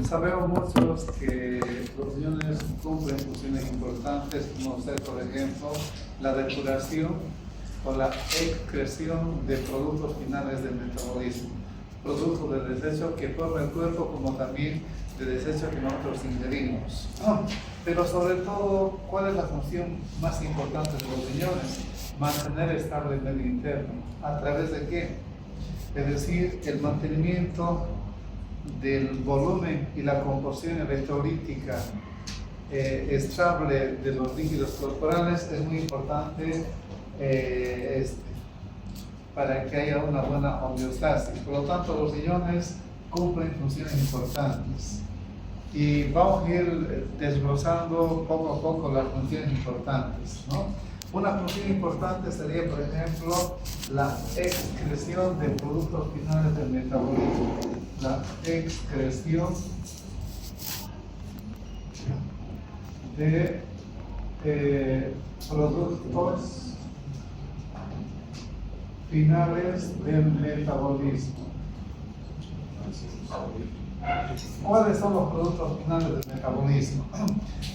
Sabemos muchos que los riñones cumplen funciones importantes, como ser, por ejemplo, la depuración o la excreción de productos finales del metabolismo, productos de desecho que forma el cuerpo, como también de desecho que nosotros ingerimos. Pero sobre todo, ¿cuál es la función más importante de los riñones? Mantener estable el medio interno. ¿A través de qué? Es decir, el mantenimiento del volumen y la composición electrolítica estable de los líquidos corporales es muy importante para que haya una buena homeostasis. Por lo tanto, los riñones cumplen funciones importantes. Y vamos a ir desglosando poco a poco las funciones importantes, ¿no? Una función importante sería, por ejemplo, la excreción de productos finales del metabolismo. La excreción de productos finales del metabolismo. ¿Cuáles son los productos finales del metabolismo?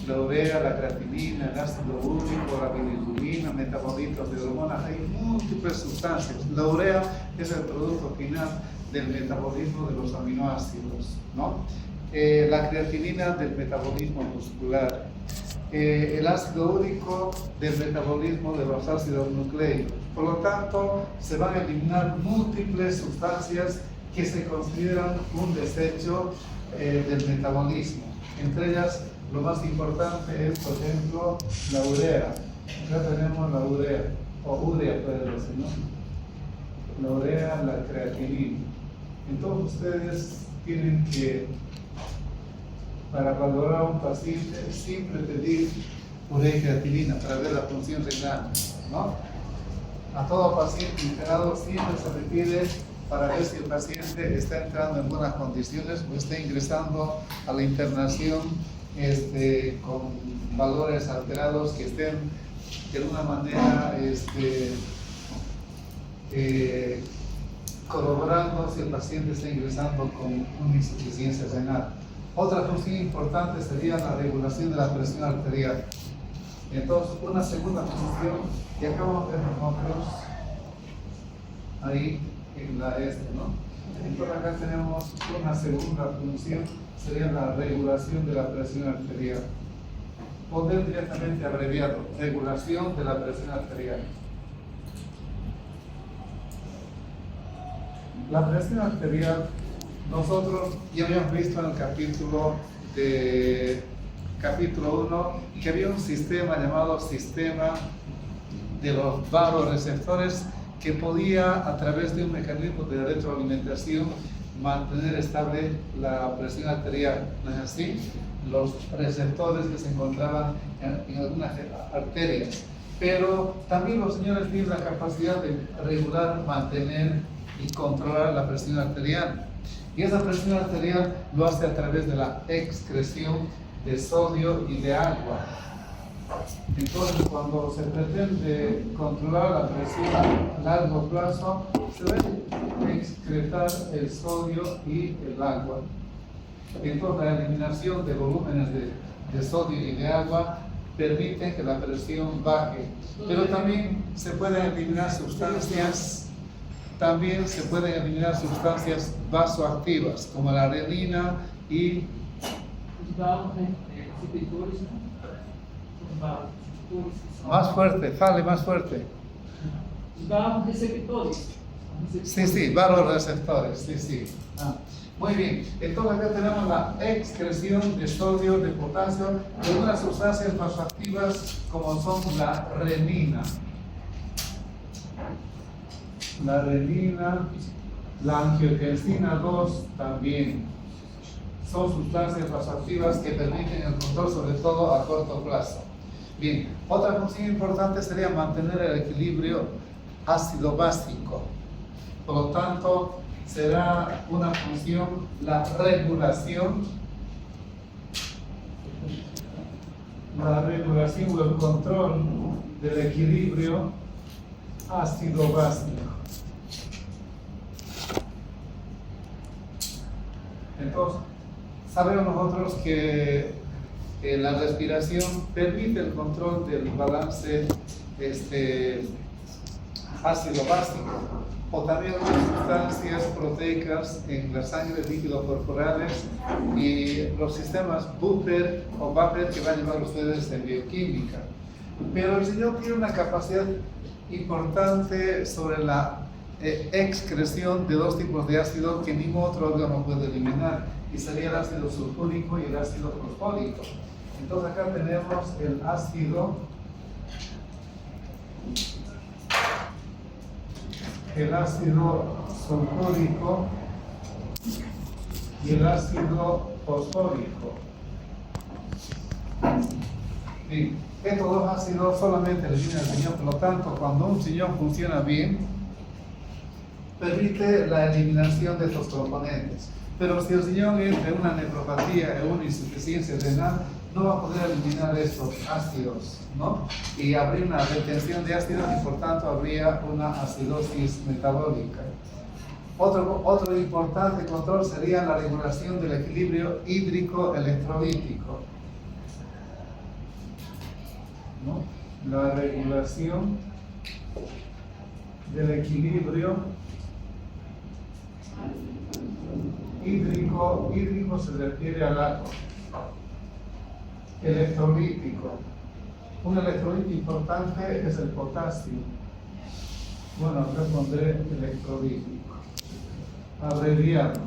La urea, la creatinina, el ácido úrico, la bilirrubina, metabolitos de hormonas. Hay múltiples sustancias. La urea es el producto final del metabolismo de los aminoácidos, ¿no? La creatinina del metabolismo muscular. El ácido úrico del metabolismo de los ácidos nucleicos. Por lo tanto, se van a eliminar múltiples sustancias que se consideran un desecho del metabolismo. Entre ellas, lo más importante es, por ejemplo, la urea. Acá tenemos la urea, o urea puede decir, ¿no? La urea, la creatinina. Entonces ustedes tienen que, para valorar a un paciente, siempre pedir urea y creatinina para ver la función renal, ¿no? A todo paciente internado siempre se le pide para ver si el paciente está entrando en buenas condiciones o está ingresando a la internación con valores alterados que estén de alguna manera corroborando si el paciente está ingresando con una insuficiencia renal. Otra función importante sería la regulación de la presión arterial. Entonces, una segunda función, y acá vamos a ver nosotros ahí en la ¿no? Entonces acá tenemos una segunda función, sería la regulación de la presión arterial. Poder directamente abreviado, regulación de la presión arterial. La presión arterial, nosotros ya habíamos visto en el capítulo 1 que había un sistema llamado sistema de los vasoreceptores que podía, a través de un mecanismo de retroalimentación, mantener estable la presión arterial. ¿No es así? Los receptores que se encontraban en algunas arterias. Pero también los señores tienen la capacidad de regular, mantener y controlar la presión arterial. Y esa presión arterial lo hace a través de la excreción de sodio y de agua. Entonces, cuando se pretende controlar la presión a largo plazo, se debe excretar el sodio y el agua. Entonces, la eliminación de volúmenes de sodio y de agua permite que la presión baje. Pero también se pueden eliminar sustancias vasoactivas, como la renina y más fuerte, fale más fuerte. Receptores. Sí, vasoreceptores, sí. Muy bien, entonces acá tenemos la excreción de sodio, de potasio, de unas sustancias vasoactivas como son la renina. La renina, la angiotensina 2 también. Son sustancias vasoactivas que permiten el control, sobre todo a corto plazo. Bien, otra función importante sería mantener el equilibrio ácido básico. Por lo tanto, será una función la regulación o el control del equilibrio ácido básico. Entonces, Sabemos nosotros que la respiración permite el control del balance ácido básico, o también las sustancias proteicas en la sangre, líquidos corporales y los sistemas Buper o Vapor que van a llevar ustedes en bioquímica. Pero el Señor tiene una capacidad importante sobre la excreción de dos tipos de ácido que ningún otro órgano puede eliminar, y sería el ácido sulfúrico y el ácido fosfórico. Entonces acá tenemos el ácido sulfúrico y el ácido fosfórico. Sí, estos dos ácidos solamente elimina el riñón, por lo tanto, cuando un riñón funciona bien, permite la eliminación de estos componentes. Pero si el riñón entra en una nefropatía, en una insuficiencia renal, no va a poder eliminar estos ácidos, ¿no? Y habría una retención de ácidos y por tanto habría una acidosis metabólica. Otro importante control sería la regulación del equilibrio hídrico-electrolítico, ¿no? La regulación del equilibrio hídrico se refiere al agua. Electrolítico. Un electrolito importante es el potasio. Bueno, acá pondré electrolítico. Abreviado.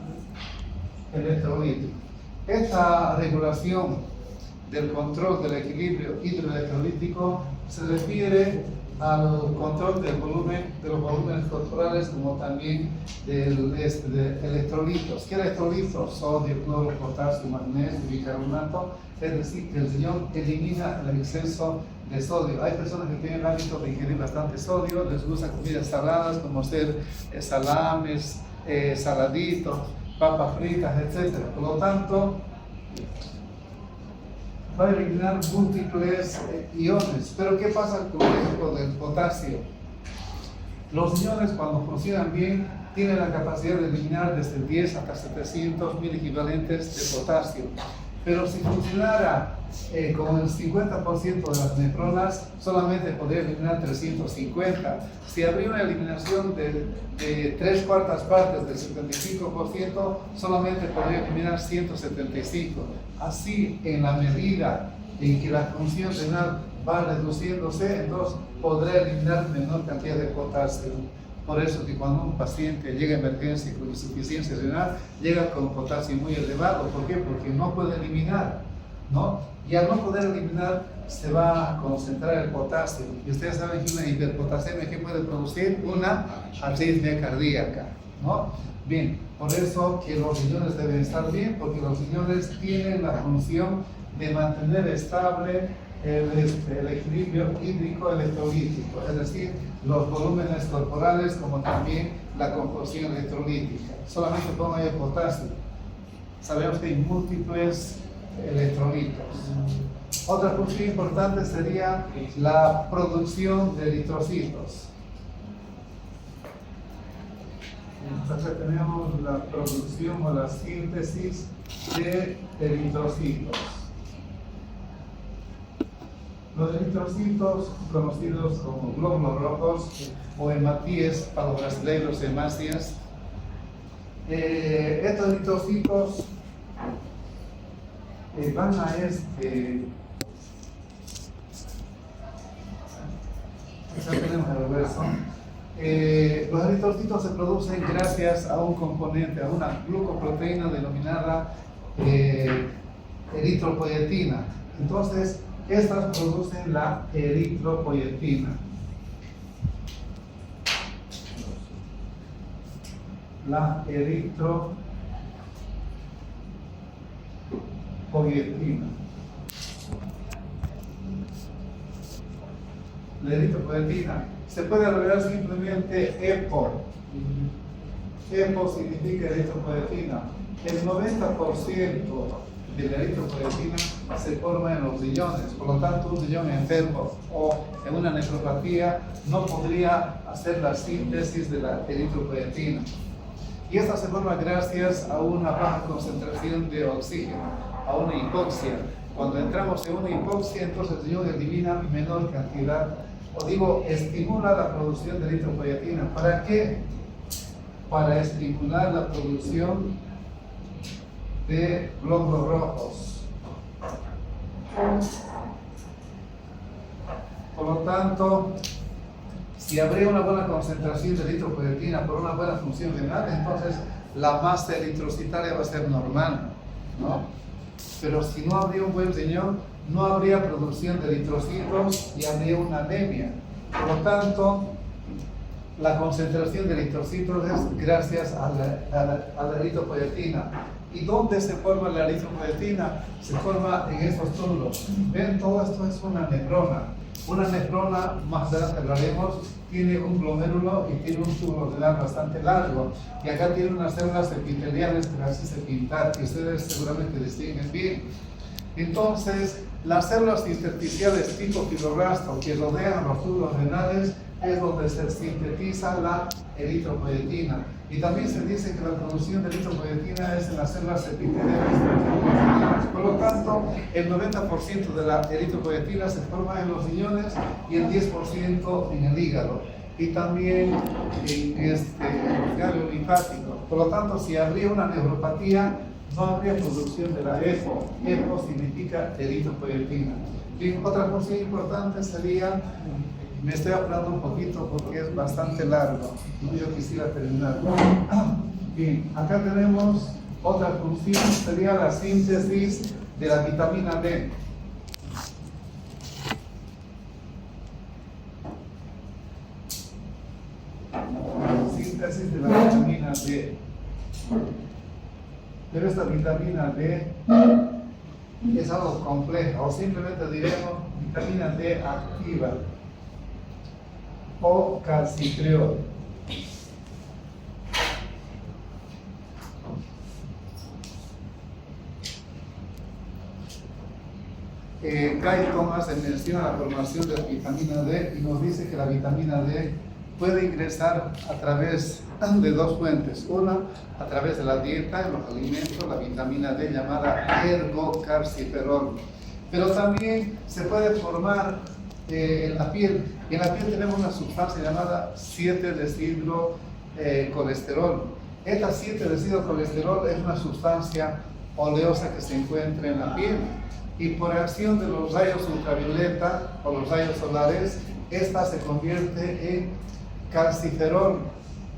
Electrolítico. Esta regulación del control del equilibrio hidroelectrolítico se refiere al control del volumen, de los volúmenes corporales, como también de electrolitos. ¿Qué electrolitos? Sodio, cloro, potasio, magnesio, bicarbonato. Es decir, que el riñón elimina el exceso de sodio. Hay personas que tienen el hábito de ingerir bastante sodio, les gustan comidas saladas, como ser salames, saladitos, papas fritas, etc. Por lo tanto, va a eliminar múltiples iones. Pero ¿qué pasa con el ejemplo del potasio? Los iones, cuando funcionan bien, tienen la capacidad de eliminar desde 10 hasta 700 mil equivalentes de potasio. Pero si funcionara con el 50% de las nefronas, solamente podría eliminar 350. Si habría una eliminación de 3/4 partes del 75%, solamente podría eliminar 175. Así, en la medida en que la función renal va reduciéndose, entonces podrá eliminar menor cantidad de potasio. Por eso que cuando un paciente llega a emergencia con insuficiencia renal, llega con potasio muy elevado. ¿Por qué? Porque no puede eliminar, ¿no? Y al no poder eliminar, se va a concentrar el potasio. Y ustedes saben que una hiperpotasemia que puede producir una arritmia cardíaca, ¿no? Bien, por eso que los riñones deben estar bien, porque los riñones tienen la función de mantener estable el equilibrio hídrico-electrolítico, es decir, los volúmenes corporales como también la composición electrolítica. Solamente pongo ahí el potasio. Sabemos que hay múltiples electrolitos. Otra función importante sería la producción de eritrocitos. Entonces tenemos la producción o la síntesis de eritrocitos. Los eritrocitos, conocidos como glóbulos rojos o hematíes para los brasileños, hemácias, estos eritrocitos van a ya tenemos el reverso. Los eritrocitos se producen gracias a un componente, a una glucoproteína denominada eritropoietina. Entonces, estas producen la eritropoietina. La eritropoietina. La eritropoietina se puede abreviar simplemente EPO. EPO significa eritropoietina. El 90% de la eritropoietina se forma en los riñones, por lo tanto un riñón enfermo o en una nefropatía no podría hacer la síntesis de la eritropoietina. Y esta se forma gracias a una baja concentración de oxígeno, a una hipoxia. Cuando entramos en una hipoxia, entonces el yodo elimina menor cantidad, o digo, estimula la producción de eritropoyetina. ¿Para qué? Para estimular la producción de glóbulos rojos. Por lo tanto, si habría una buena concentración de eritropoyetina por una buena función renal, entonces la masa eritrocitaria va a ser normal, ¿no? Pero si no habría un buen riñón, no habría producción de eritrocitos y habría una anemia. Por lo tanto, la concentración de eritrocitos es gracias a la eritropoyetina. ¿Y dónde se forma la eritropoyetina? Se forma en estos túbulos. ¿Ven? Todo esto es una nefrona. Una nefrona, más adelante hablaremos, tiene un glomérulo y tiene un túbulo renal bastante largo. Y acá tiene unas células epiteliales que las hice pintar, que ustedes seguramente distinguen bien. Entonces, las células intersticiales tipo fibroblasto que rodean los túbulos renales es donde se sintetiza la eritropoyetina. Y también se dice que la producción de eritropoyetina es en las células epiteliales. Por lo tanto, el 90% de la eritropoyetina se forma en los riñones y el 10% en el hígado. Y también en los ganglios linfáticos. Por lo tanto, si habría una neuropatía, no habría producción de la EPO. EPO significa eritropoyetina. Y otra cosa importante sería, me estoy hablando un poquito porque es bastante largo, y yo quisiera terminar. Bien, acá tenemos otra función, sería la síntesis de la vitamina D. Síntesis de la vitamina D. Pero esta vitamina D es algo complejo, o simplemente diremos vitamina D activa o calcitriol. Guyton hace mención a la formación de la vitamina D y nos dice que la vitamina D puede ingresar a través de dos fuentes. Una, a través de la dieta, los alimentos, la vitamina D llamada ergocalciferol. Pero también se puede formar en la piel. En la piel tenemos una sustancia llamada 7-deshidrocolesterol. Esta 7-deshidrocolesterol es una sustancia oleosa que se encuentra en la piel. Y por acción de los rayos ultravioleta o los rayos solares, esta se convierte en calciferol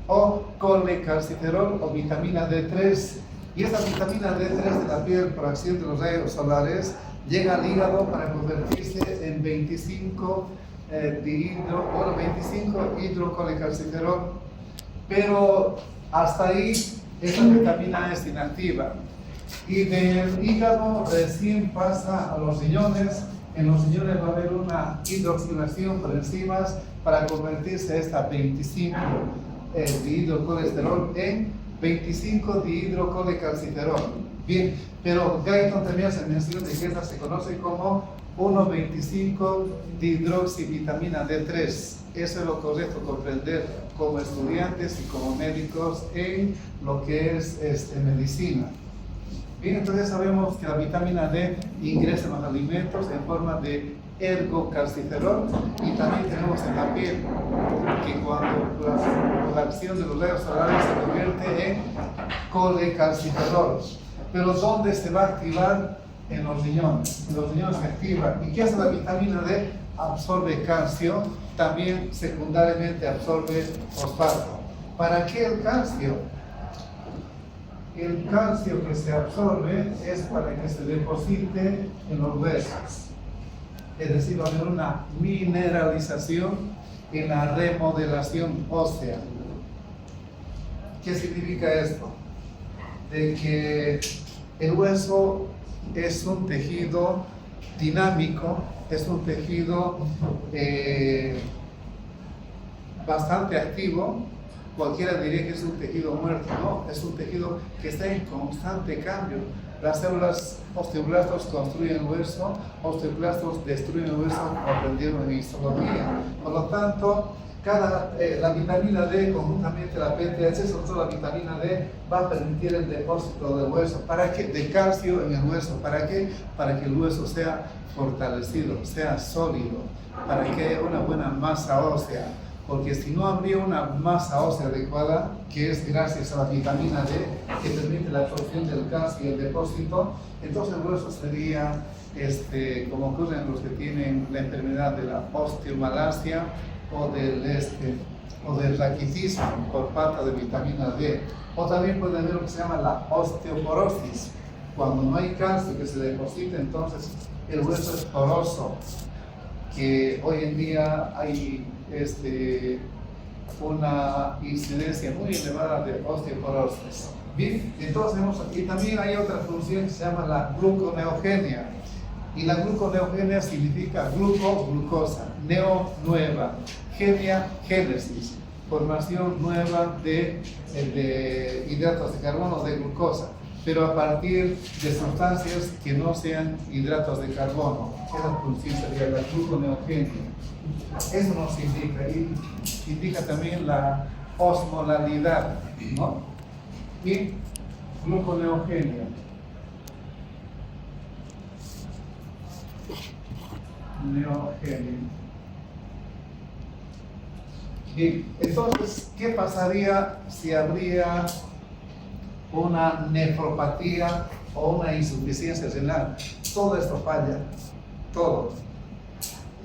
o colecalciferol o vitamina D3. Y esta vitamina D3 de la piel, por acción de los rayos solares, llega al hígado para convertirse en 25 hidrocolecalciferol. Pero hasta ahí esta vitamina es inactiva. Y del hígado recién pasa a los riñones. En los riñones va a haber una hidroxilación por enzimas para convertirse esta 25 dihidrocolesterol en 25 dihidrocolecalciferol. Bien, pero Guyton también hace mención de que esta se conoce como 1,25 dihidroxivitamina D3. Eso es lo correcto comprender como estudiantes y como médicos en lo que es medicina. Bien, entonces sabemos que la vitamina D ingresa en los alimentos en forma de ergocalciferol y también tenemos en la piel que cuando la acción de los rayos solares se convierte en colecalciferol. Pero ¿dónde se va a activar? En los riñones. En los riñones se activa. ¿Y qué hace la vitamina D? Absorbe calcio, también secundariamente absorbe fosfato. ¿Para qué el calcio? El calcio que se absorbe es para que se deposite en los huesos. Es decir, va a haber una mineralización en la remodelación ósea. ¿Qué significa esto? De que el hueso es un tejido dinámico, es un tejido bastante activo. Cualquiera diría que es un tejido muerto, no, es un tejido que está en constante cambio. Las células osteoblastos construyen hueso, osteoclastos destruyen hueso, como aprendieron en histología. Por lo tanto, La vitamina D, conjuntamente la PTH, sobre todo la vitamina D, va a permitir el depósito del hueso. ¿Para qué? De calcio en el hueso. ¿Para qué? Para que el hueso sea fortalecido, sea sólido, para que haya una buena masa ósea. Porque si no habría una masa ósea adecuada, que es gracias a la vitamina D, que permite la absorción del calcio y el depósito, entonces el hueso sería, como ocurre en los que tienen la enfermedad de la osteomalacia o del raquitismo por falta de vitamina D. O también puede haber lo que se llama la osteoporosis. Cuando no hay calcio que se deposita, entonces el hueso es poroso, que hoy en día hay una incidencia muy elevada de osteoporosis. Bien, entonces vemos aquí también hay otra función que se llama la gluconeogenia. Y la gluconeogenia significa glucosa, neo, nueva, genia, génesis, formación nueva de hidratos de carbono, de glucosa, pero a partir de sustancias que no sean hidratos de carbono. Esa función sería la gluconeogenia. Eso nos indica, y indica también la osmolalidad, ¿no? Y gluconeogenia. Neogenia. Bien, entonces, ¿qué pasaría si habría una nefropatía o una insuficiencia renal? Todo esto falla, todo.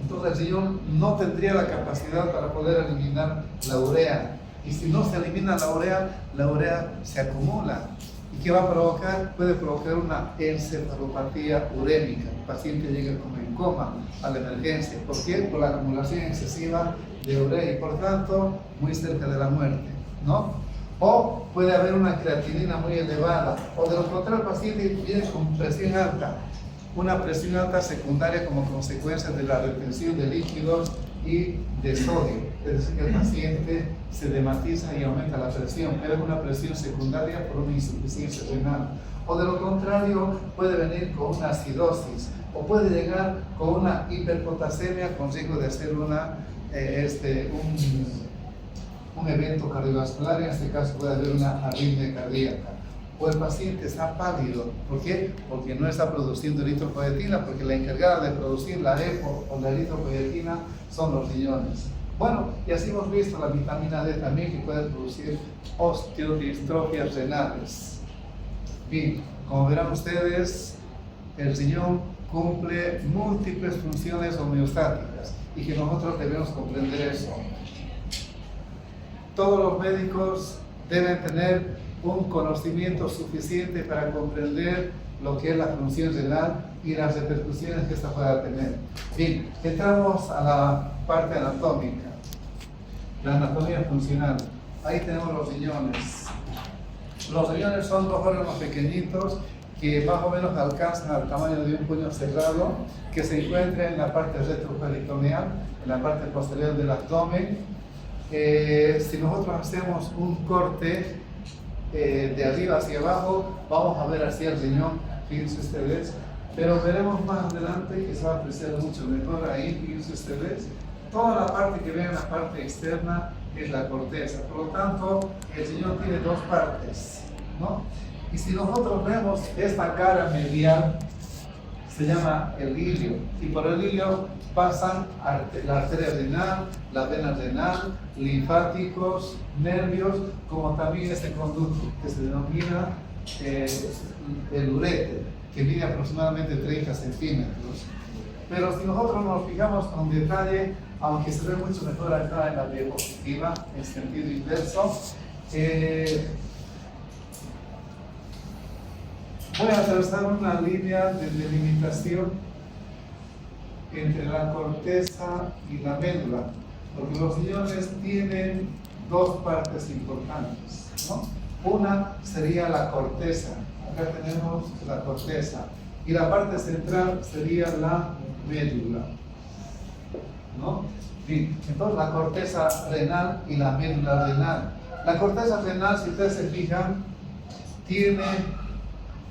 Entonces el riñón no tendría la capacidad para poder eliminar la urea. Y si no se elimina la urea se acumula. ¿Y qué va a provocar? Puede provocar una encefalopatía urémica. El paciente llega como en coma a la emergencia. ¿Por qué? Por la acumulación excesiva de urea y por tanto muy cerca de la muerte, ¿no? O puede haber una creatinina muy elevada, o de lo contrario el paciente viene con presión alta, una presión alta secundaria como consecuencia de la retención de líquidos y de sodio, es decir, que el paciente se dematiza y aumenta la presión, pero es una presión secundaria por una insuficiencia renal. O de lo contrario puede venir con una acidosis, o puede llegar con una hiperpotasemia con riesgo de hacer un evento cardiovascular, en este caso puede haber una arritmia cardíaca. O el paciente está pálido. ¿Por qué? Porque no está produciendo eritropoyetina, porque la encargada de producir la EPO o la eritropoyetina son los riñones. Bueno, y así hemos visto la vitamina D también, que puede producir osteodistrofias renales. Bien, como verán ustedes, el riñón cumple múltiples funciones homeostáticas y que nosotros debemos comprender eso. Todos los médicos deben tener un conocimiento suficiente para comprender lo que es la función renal y las repercusiones que esta pueda tener. Bien, entramos a la parte anatómica, la anatomía funcional. Ahí tenemos los riñones. Los riñones son dos órganos pequeñitos que más o menos alcanzan al tamaño de un puño cerrado, que se encuentra en la parte retroperitoneal, en la parte posterior del abdomen. Si nosotros hacemos un corte de arriba hacia abajo, vamos a ver hacia el riñón, fíjense ustedes, pero veremos más adelante que se va a apreciar mucho mejor ahí, fíjense ustedes. Toda la parte que ven, la parte externa, es la corteza. Por lo tanto, el riñón tiene dos partes, ¿no? Y si nosotros vemos esta cara medial, se llama el ilio, y por el ilio pasan la arteria renal, la vena renal, linfáticos, nervios, como también este conducto que se denomina el uréter, que mide aproximadamente 30 centímetros. Pero si nosotros nos fijamos con detalle, aunque se ve mucho mejor acá en la diapositiva, en sentido inverso, voy a trazar una línea de delimitación entre la corteza y la médula, porque los riñones tienen dos partes importantes, ¿no? Una sería la corteza, acá tenemos la corteza, y la parte central sería la médula, ¿no? Bien, entonces la corteza renal y la médula renal. La corteza renal, si ustedes se fijan, tiene,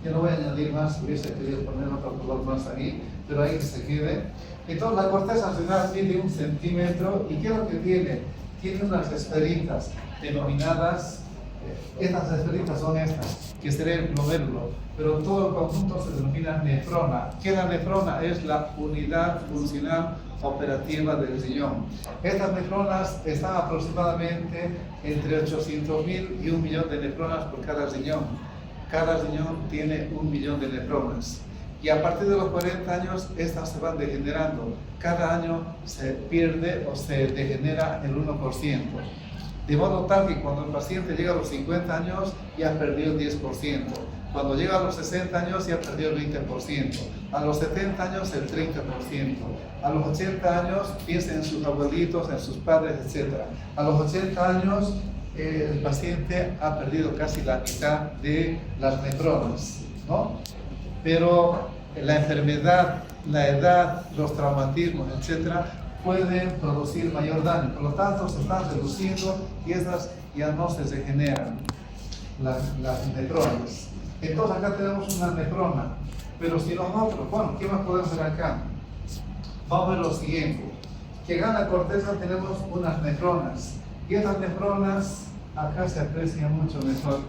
yo no voy a añadir más, hubiese querido poner otro color más ahí, pero ahí que se quede. Entonces la corteza renal mide 1 centímetro, y ¿qué es lo que tiene? tiene unas esferitas denominadas, estas esferitas son estas, que sería el globérulo, pero todo el conjunto se denomina nefrona. ¿Qué es la nefrona? Es la unidad funcional operativa del riñón. Estas nefronas están aproximadamente entre 800.000 y 1.000.000 de nefronas por cada riñón. Cada riñón tiene 1.000.000 de nefronas. Y a partir de los 40 años, estas se van degenerando. Cada año se pierde o se degenera el 1%. De modo tal que cuando el paciente llega a los 50 años, ya perdió el 10%. Cuando llega a los 60 años, ya perdió el 20%. A los 70 años, el 30%. A los 80 años, piensen en sus abuelitos, en sus padres, etc. A los 80 años, el paciente ha perdido casi la mitad de las nefronas, ¿no? Pero la enfermedad, la edad, los traumatismos, etc., pueden producir mayor daño. Por lo tanto, se están reduciendo y estas ya no se regeneran, las nefronas. Entonces acá tenemos una nefrona. Pero si nosotros, bueno, ¿qué más podemos ver acá? Vamos a ver lo siguiente. Que acá en la corteza tenemos unas nefronas. Y estas nefronas acá se aprecian mucho mejor.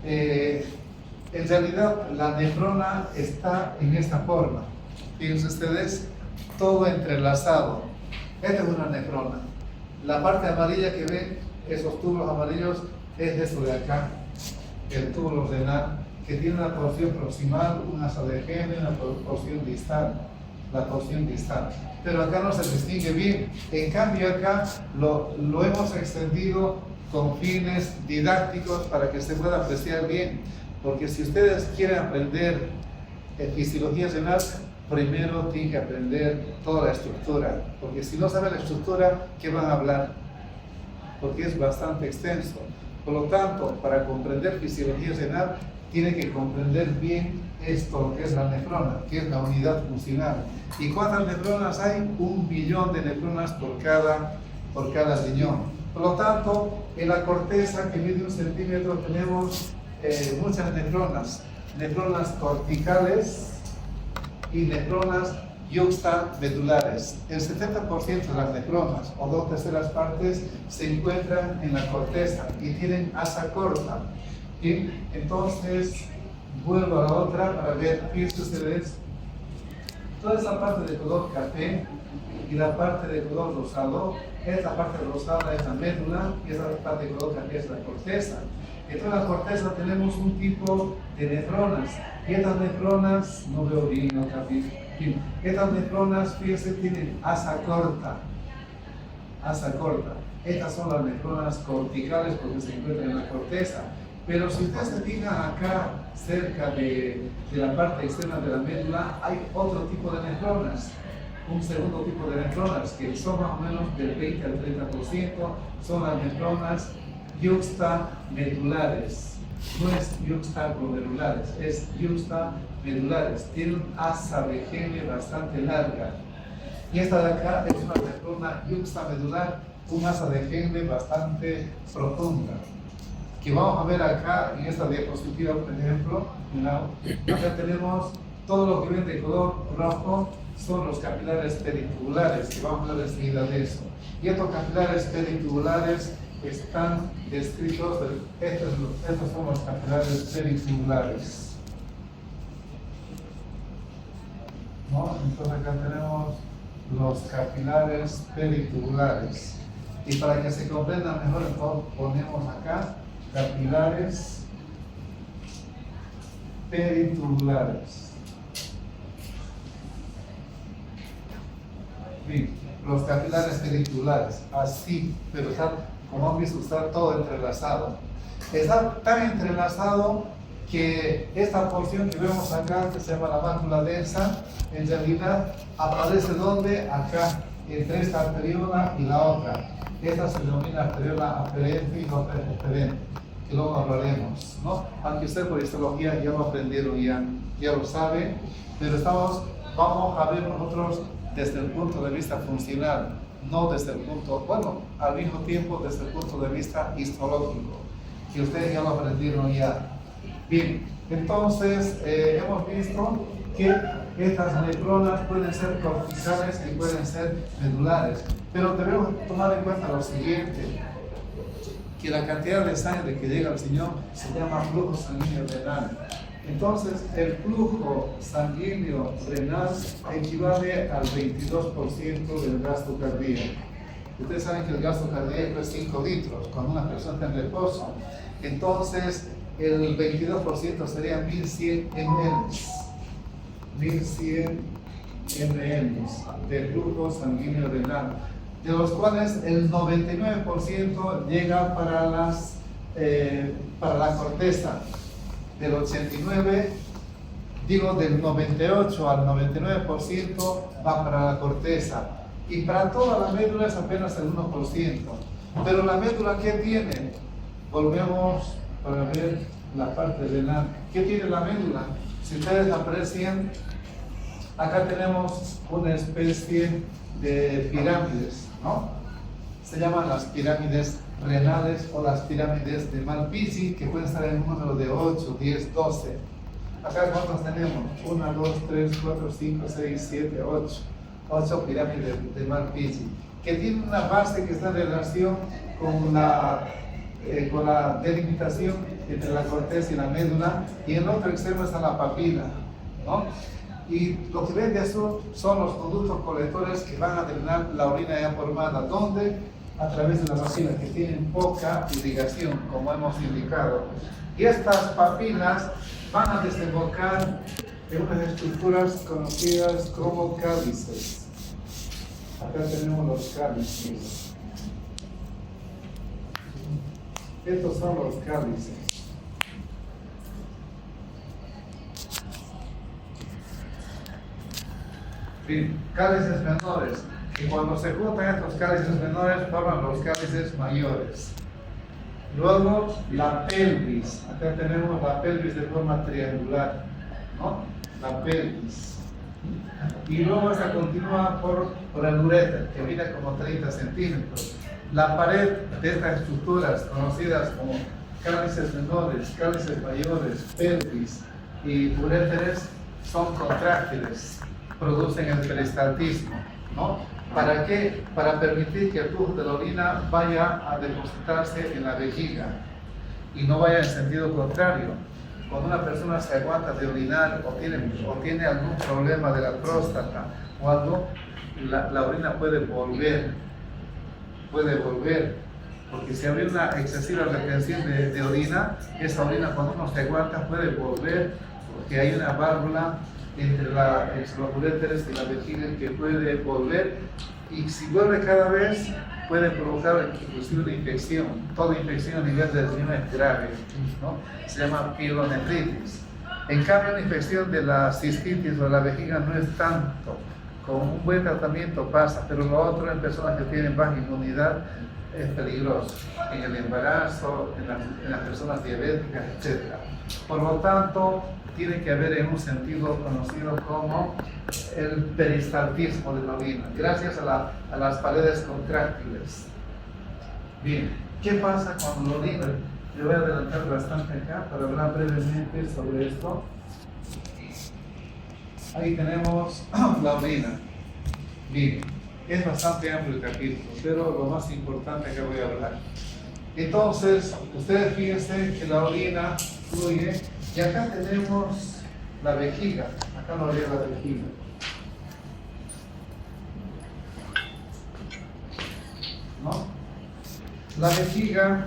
En realidad, la nefrona está en esta forma. Fíjense ustedes, todo entrelazado. Esta es una nefrona. La parte amarilla que ven, esos tubos amarillos, es esto de acá, el túbulo renal, que tiene una porción proximal, una ADGM, una porción distal, la porción distal. Pero acá no se distingue bien. En cambio, acá lo hemos extendido con fines didácticos para que se pueda apreciar bien. Porque si ustedes quieren aprender fisiología renal, primero tienen que aprender toda la estructura. Porque si no saben la estructura, ¿qué van a hablar? Porque es bastante extenso. Por lo tanto, para comprender fisiología renal, tienen que comprender bien esto que es la nefrona, que es la unidad funcional. ¿Y cuántas nefronas hay? 1.000.000 de nefronas por cada riñón. Por lo tanto, en la corteza, que mide 1 centímetro, tenemos muchas nefronas corticales y nefronas yuxtamedulares. El 70% de las nefronas, o 2/3 partes, se encuentran en la corteza y tienen asa corta. ¿Sí? Entonces, vuelvo a la otra para ver, fíjense ustedes, toda esa parte de color café y la parte de color rosado, esta parte rosada es la médula y esta parte de color café es la corteza. En toda la corteza tenemos un tipo de nefronas y estas nefronas, no veo bien otra vez, estas nefronas, fíjense, tienen asa corta. Estas son las nefronas corticales porque se encuentran en la corteza. Pero si ustedes se fijan acá, cerca de la parte externa de la médula, hay otro tipo de nefronas, un segundo tipo de nefronas, que son más o menos del 20 al 30%, son las nefronas yuxtamedulares. No es yuxtaglomerulares, es yuxtamedulares. Tiene un asa de gene bastante larga. Y esta de acá es una nefrona yuxtamedular, un asa de gene bastante profunda, que vamos a ver acá en esta diapositiva, por ejemplo. Acá tenemos todo lo que ven de color rojo, son los capilares peritubulares, que vamos a ver enseguida de eso. Y estos capilares peritubulares están descritos, estos son los capilares peritubulares, ¿no? Entonces acá tenemos los capilares peritubulares. Y para que se comprenda mejor, entonces ponemos acá capilares peritubulares. Bien, los capilares peritubulares, así, pero está, como han visto, está todo entrelazado. Está tan entrelazado que esta porción que vemos acá, que se llama la mácula densa, en realidad aparece donde, acá, entre esta arteriola y la otra. Esta se denomina arteriola aferente y otra eferente, que luego hablaremos, ¿no? Aunque usted por histología ya lo aprendieron, ya lo sabe, pero vamos a ver nosotros desde el punto de vista funcional, no desde el punto, bueno, al mismo tiempo desde el punto de vista histológico, que ustedes ya lo aprendieron ya. Bien, entonces hemos visto que Estas nephronas pueden ser corticales y pueden ser medulares, pero debemos tomar en cuenta lo siguiente, que la cantidad de sangre que llega al riñón se llama flujo sanguíneo renal. Entonces, el flujo sanguíneo renal equivale al 22% del gasto cardíaco. Ustedes saben que el gasto cardíaco es 5 litros cuando una persona está en reposo. Entonces, el 22% sería 1100 ml. 1100 ml de flujo sanguíneo renal, de los cuales el 99% llega para la corteza. Del 98 al 99% va para la corteza, y para toda la médula es apenas el 1%. Pero la médula, ¿qué tiene? Volvemos para ver la parte renal. ¿Qué tiene la médula? Si ustedes aprecian, acá tenemos una especie de pirámides, ¿no? Se llaman las pirámides renales o las pirámides de Malpighi, que pueden estar en un número de 8, 10, 12. Acá cuántos tenemos? 1, 2, 3, 4, 5, 6, 7, 8. 8 pirámides de Malpighi, que tienen una base que está en relación con la delimitación entre la corteza y la médula, y en el otro extremo está la papila, ¿no? Y lo que ven de azul son los conductos colectores que van a drenar la orina ya formada, donde a través de la papila, que tienen poca irrigación, como hemos indicado. Y estas papilas van a desembocar en unas estructuras conocidas como cálices. Acá tenemos los cálices. Estos son los cálices. Bien, cálices menores. Y cuando se juntan estos cálices menores, forman los cálices mayores. Luego, la pelvis. Acá tenemos la pelvis de forma triangular, ¿no? La pelvis. Y luego esta continúa por el uréter, que mide como 30 centímetros. La pared de estas estructuras, conocidas como cálices menores, cálices mayores, pelvis y uréteres, son contráctiles, producen el peristaltismo, ¿no? ¿Para qué? Para permitir que el flujo de la orina vaya a depositarse en la vejiga y no vaya en sentido contrario. Cuando una persona se aguanta de orinar o tiene algún problema de la próstata o algo, la orina puede volver, porque si hay una excesiva retención de orina, esa orina cuando uno se aguanta puede volver, porque hay una válvula entre los uréteres y la vejiga que puede volver, y si vuelve cada vez puede provocar inclusive una infección. Toda infección a nivel del riñón es grave, ¿no? Se llama pielonefritis. En cambio, una infección de la cistitis o de la vejiga no es tanto. Con un buen tratamiento pasa, pero lo otro en personas que tienen baja inmunidad es peligroso, en el embarazo, en las personas diabéticas, etc. Por lo tanto, tiene que haber en un sentido conocido como el peristaltismo de la orina, gracias a las paredes contráctiles. Bien, ¿qué pasa cuando la orina? Yo voy a adelantar bastante acá para hablar brevemente sobre esto. Ahí tenemos la orina. Bien, es bastante amplio el capítulo, pero lo más importante que voy a hablar. Entonces, ustedes fíjense que la orina fluye, y acá tenemos la vejiga. Acá no había la vejiga. ¿No? La vejiga,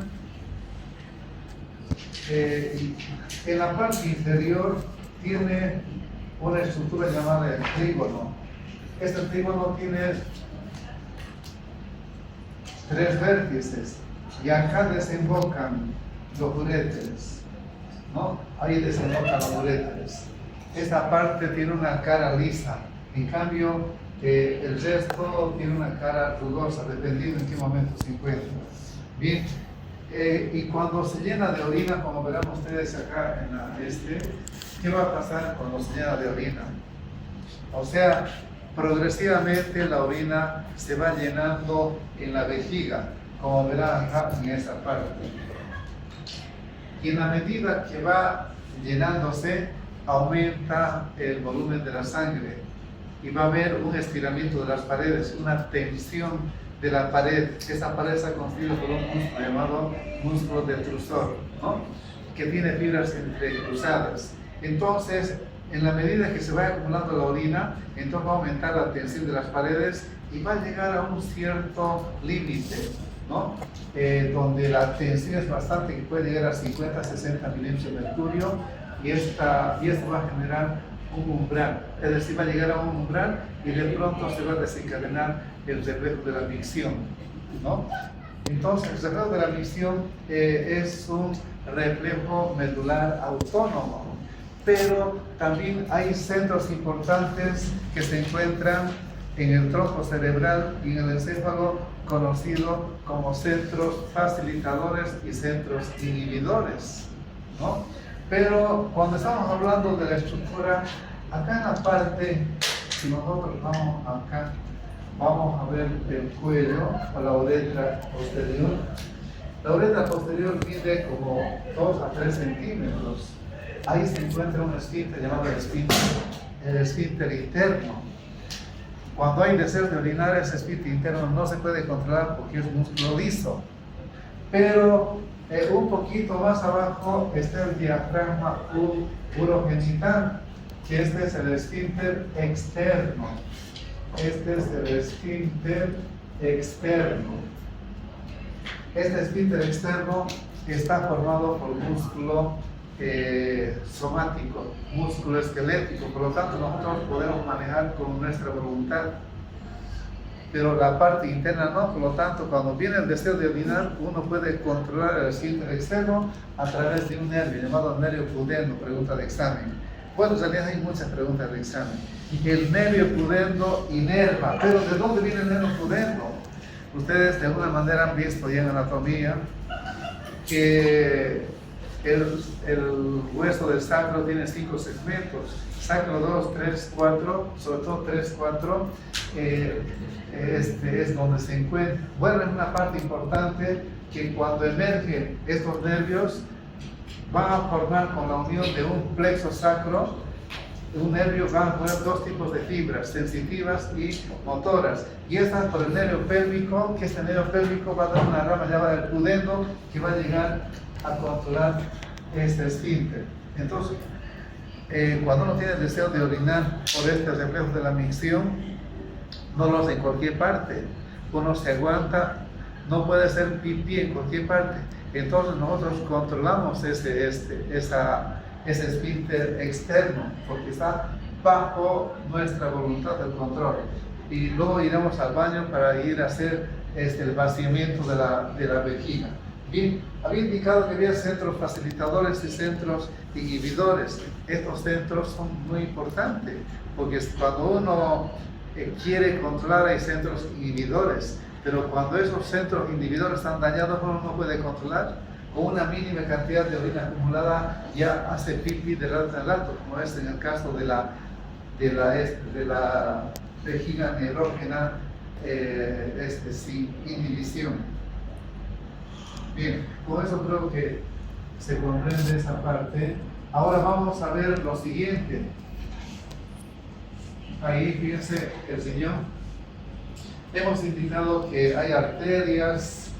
en la parte inferior, tiene una estructura llamada el trígono. Este trígono tiene 3 vértices, y acá desembocan los uréteres, ¿no? Ahí desembocan los uréteres. Esta parte tiene una cara lisa, en cambio el resto tiene una cara rugosa, dependiendo en qué momento se encuentra. Bien, y cuando se llena de orina, como verán ustedes acá en ¿qué va a pasar cuando se llena de orina? O sea, progresivamente la orina se va llenando en la vejiga, como verán acá en esta parte. Y en la medida que va llenándose, aumenta el volumen de la sangre y va a haber un estiramiento de las paredes, una tensión de la pared. Esa pared está constituida por un músculo llamado músculo detrusor, ¿no? Que tiene fibras entrecruzadas. Entonces, en la medida que se va acumulando la orina, entonces va a aumentar la tensión de las paredes y va a llegar a un cierto límite, ¿no? Donde la tensión es bastante, que puede llegar a 50-60 milímetros de mercurio, y esto va a generar un umbral, es decir, va a llegar a un umbral y de pronto se va a desencadenar el reflejo de la micción, ¿no? Entonces, el reflejo de la micción es un reflejo medular autónomo, pero también hay centros importantes que se encuentran en el tronco cerebral y en el encéfalo, conocido como centros facilitadores y centros inhibidores, ¿no? Pero cuando estamos hablando de la estructura, acá en la parte, si nosotros vamos acá, vamos a ver el cuello o la uretra posterior. La uretra posterior mide como 2 a 3 centímetros. Ahí se encuentra un esfínter llamado el esfínter interno. Cuando hay deseo de orinar, ese esfínter interno no se puede controlar porque es músculo liso. Pero un poquito más abajo está el diafragma urogenital, que este es el esfínter externo. Este es el esfínter externo. Este esfínter externo está formado por músculo somático, músculo esquelético, por lo tanto nosotros podemos manejar con nuestra voluntad, pero la parte interna no. Por lo tanto, cuando viene el deseo de orinar, uno puede controlar el esfínter externo a través de un nervio llamado nervio pudendo. Pregunta de examen. Bueno, en realidad hay muchas preguntas de examen. El nervio pudendo inerva, pero ¿de dónde viene el nervio pudendo? Ustedes de alguna manera han visto ya en anatomía que el hueso del sacro tiene 5 segmentos, sacro 2, 3, 4, sobre todo 3, 4, este es donde se encuentra. Bueno, es una parte importante que cuando emergen estos nervios van a formar con la unión de un plexo sacro, un nervio, van a poner 2 tipos de fibras, sensitivas y motoras. Y estas por el nervio pélvico, que este nervio pélvico va a dar una rama llamada el pudendo, que va a llegar a controlar este esfínter. Entonces, cuando uno tiene el deseo de orinar por este reflejo de la micción, no lo hace en cualquier parte. Uno se aguanta, no puede hacer pipí en cualquier parte. Entonces nosotros controlamos ese esfínter externo, porque está bajo nuestra voluntad del control. Y luego iremos al baño para ir a hacer el vaciamiento de la vejiga. Bien, había indicado que había centros facilitadores y centros inhibidores. Estos centros son muy importantes, porque cuando uno quiere controlar hay centros inhibidores, pero cuando esos centros inhibidores están dañados uno no puede controlar. Con una mínima cantidad de orina acumulada ya hace pipí de rato en rato, como es en el caso de la vejiga neurógena sin inhibición. Bien, con eso creo que se comprende esa parte. Ahora vamos a ver lo siguiente. Ahí fíjense el riñón. Hemos indicado que hay arterias,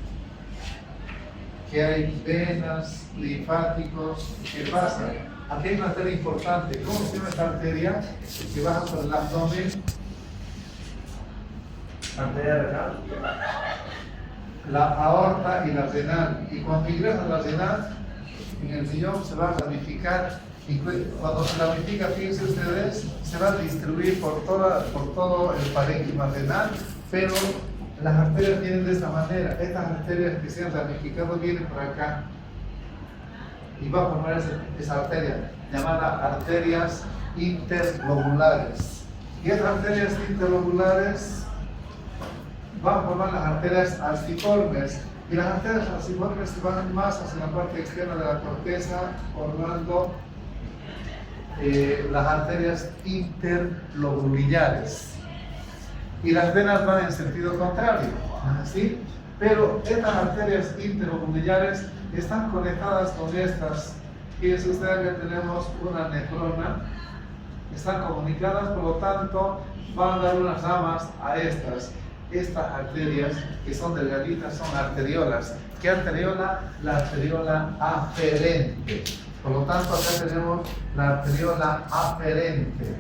que hay venas, linfáticos. ¿Qué pasa? Aquí hay una arteria importante. ¿Cómo se llama esta arteria? Que baja por el abdomen. Arteria renal. La aorta y la renal. Y cuando ingresa la renal, en el riñón se va a ramificar. Y cuando se ramifica, fíjense ustedes, se va a distribuir por todo el parénquima renal, pero las arterias vienen de esta manera. Estas arterias que se han ramificado vienen por acá y va a formar esa arteria llamada arterias interlobulares. Y estas arterias interlobulares van a formar las arterias alciformes, y las arterias alciformes van más hacia la parte externa de la corteza, formando las arterias interlobulillares. Y las venas van en sentido contrario, ¿sí? Pero estas arterias interlobulillares están conectadas con estas Fíjense ustedes que tenemos una nefrona, están comunicadas, por lo tanto van a dar unas ramas a estas arterias que son delgaditas, son arteriolas. ¿Qué arteriola? La arteriola aferente. Por lo tanto, acá tenemos la arteriola aferente.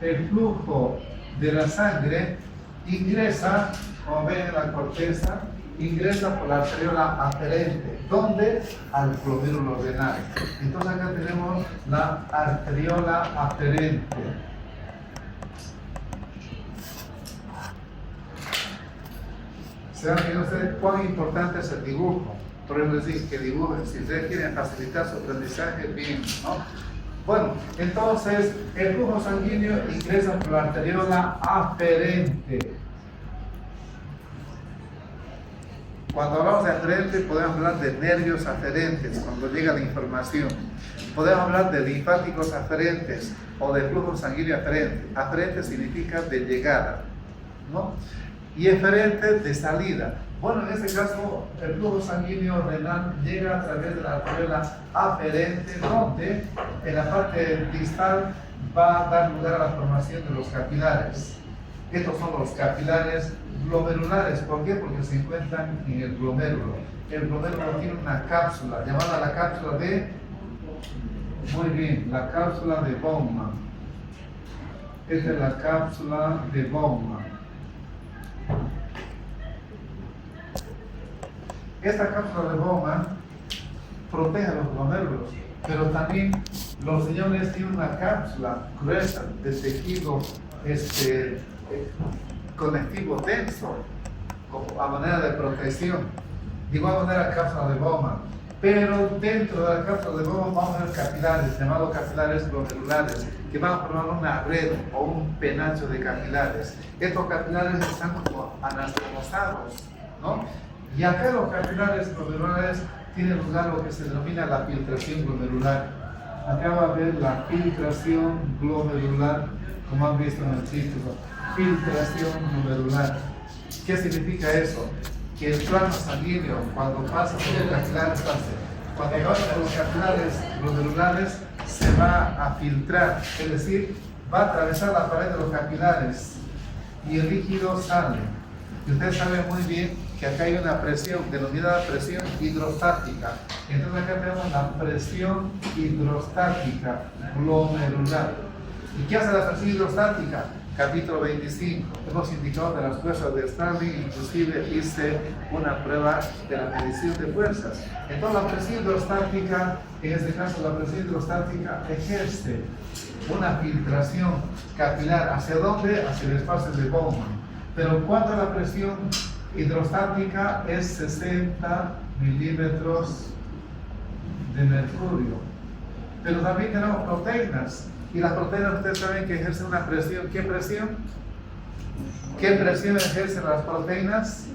El flujo de la sangre ingresa, como ven en la corteza, ingresa por la arteriola aferente. ¿Dónde? Al glomérulo renal. Entonces acá tenemos la arteriola aferente. ¿Se dan cuenta ustedes cuán importante es el dibujo? Por eso les dije que dibujen. Si ustedes quieren facilitar su aprendizaje, bien, ¿no? Bueno, entonces el flujo sanguíneo ingresa por la arteriola aferente. Cuando hablamos de aferente, podemos hablar de nervios aferentes, cuando llega la información. Podemos hablar de linfáticos aferentes o de flujo sanguíneo aferente. Aferente significa de llegada, ¿no? Y eferente de salida. Bueno, en este caso, el flujo sanguíneo renal llega a través de la arteriola aferente, donde en la parte distal va a dar lugar a la formación de los capilares. Estos son los capilares glomerulares. ¿Por qué? Porque se encuentran en el glomérulo. El glomérulo tiene una cápsula llamada la cápsula de... Muy bien, la cápsula de Bowman. Esta es la cápsula de Bowman. Esta cápsula de Bowman protege a los glomérulos, pero también los riñones tienen una cápsula gruesa de tejido conectivo denso, a manera de protección. De igual manera la cápsula de Bowman. Pero dentro de la cápsula de Bowman vamos a ver capilares, llamados capilares glomerulares, que van a formar una red o un penacho de capilares. Estos capilares están como anastomosados, ¿no? Y acá los capilares glomerulares tienen lugar lo que se denomina la filtración glomerular. Acá va a ver la filtración glomerular, como han visto en el título. Filtración glomerular. ¿Qué significa eso? Que el plano sanguíneo, cuando pasa por los capilares, cuando pasa por los capilares glomerulares, se va a filtrar, es decir, va a atravesar la pared de los capilares y el líquido sale. Y ustedes saben muy bien que acá hay una presión denominada presión hidrostática. Entonces acá tenemos la presión hidrostática glomerular. ¿Y qué hace la presión hidrostática? Capítulo 25. Hemos indicado de las fuerzas de Stirling, inclusive hice una prueba de la medición de fuerzas. Entonces la presión hidrostática, en este caso la presión hidrostática ejerce una filtración capilar. ¿Hacia dónde? Hacia el espacio de Bowman. Pero cuando la presión hidrostática es 60 milímetros de mercurio. Pero también tenemos proteínas. Y las proteínas, ustedes saben que ejercen una presión. ¿Qué presión? ¿Qué presión ejercen las proteínas?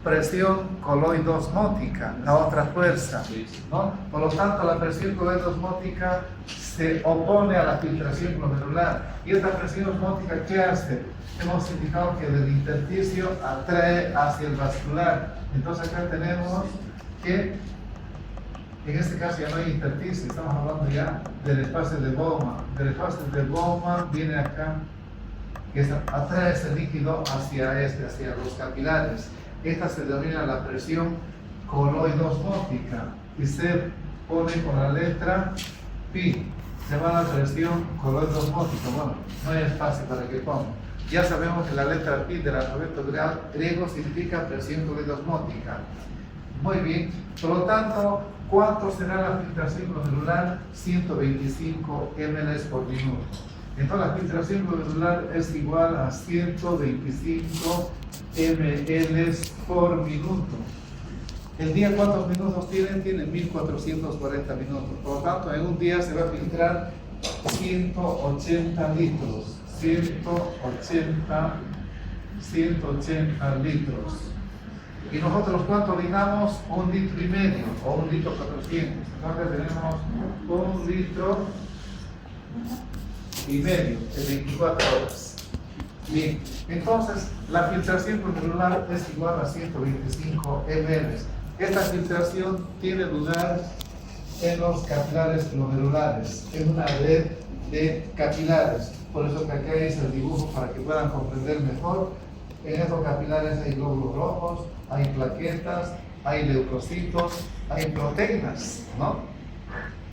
Presión coloidosmótica, la otra fuerza, ¿no? Por lo tanto, la presión coloidosmótica se opone a la filtración glomerular. ¿Y esta presión osmótica qué hace? Hemos indicado que del intersticio atrae hacia el vascular. Entonces acá tenemos que, en este caso ya no hay intersticio, estamos hablando ya del espacio de Bowman. Del espacio de Bowman viene acá, que atrae ese líquido hacia los capilares. Esta se denomina la presión coloidosmótica y se pone con la letra Pi. Se llama la presión coloidosmótica. Bueno, no hay espacio para que ponga. Ya sabemos que la letra Pi del alfabeto griego significa presión coloidosmótica. Muy bien. Por lo tanto, ¿cuánto será la filtración glomerular? 125 ml por minuto. Entonces la filtración glomerular es igual a 125 ml por minuto. ¿El día cuántos minutos tienen? Tienen 1440 minutos. Por lo tanto, en un día se va a filtrar 180 litros. 180 litros. ¿Y nosotros cuánto orinamos? 1,5 litros o 1,400 litros. Entonces tenemos 1,5 litros en 24 horas. Bien, entonces la filtración glomerular es igual a 125 ml. Esta filtración tiene lugar en los capilares glomerulares, en una red de capilares. Por eso que acá hice el dibujo para que puedan comprender mejor. En estos capilares hay glóbulos rojos, hay plaquetas, hay leucocitos, hay proteínas, ¿no?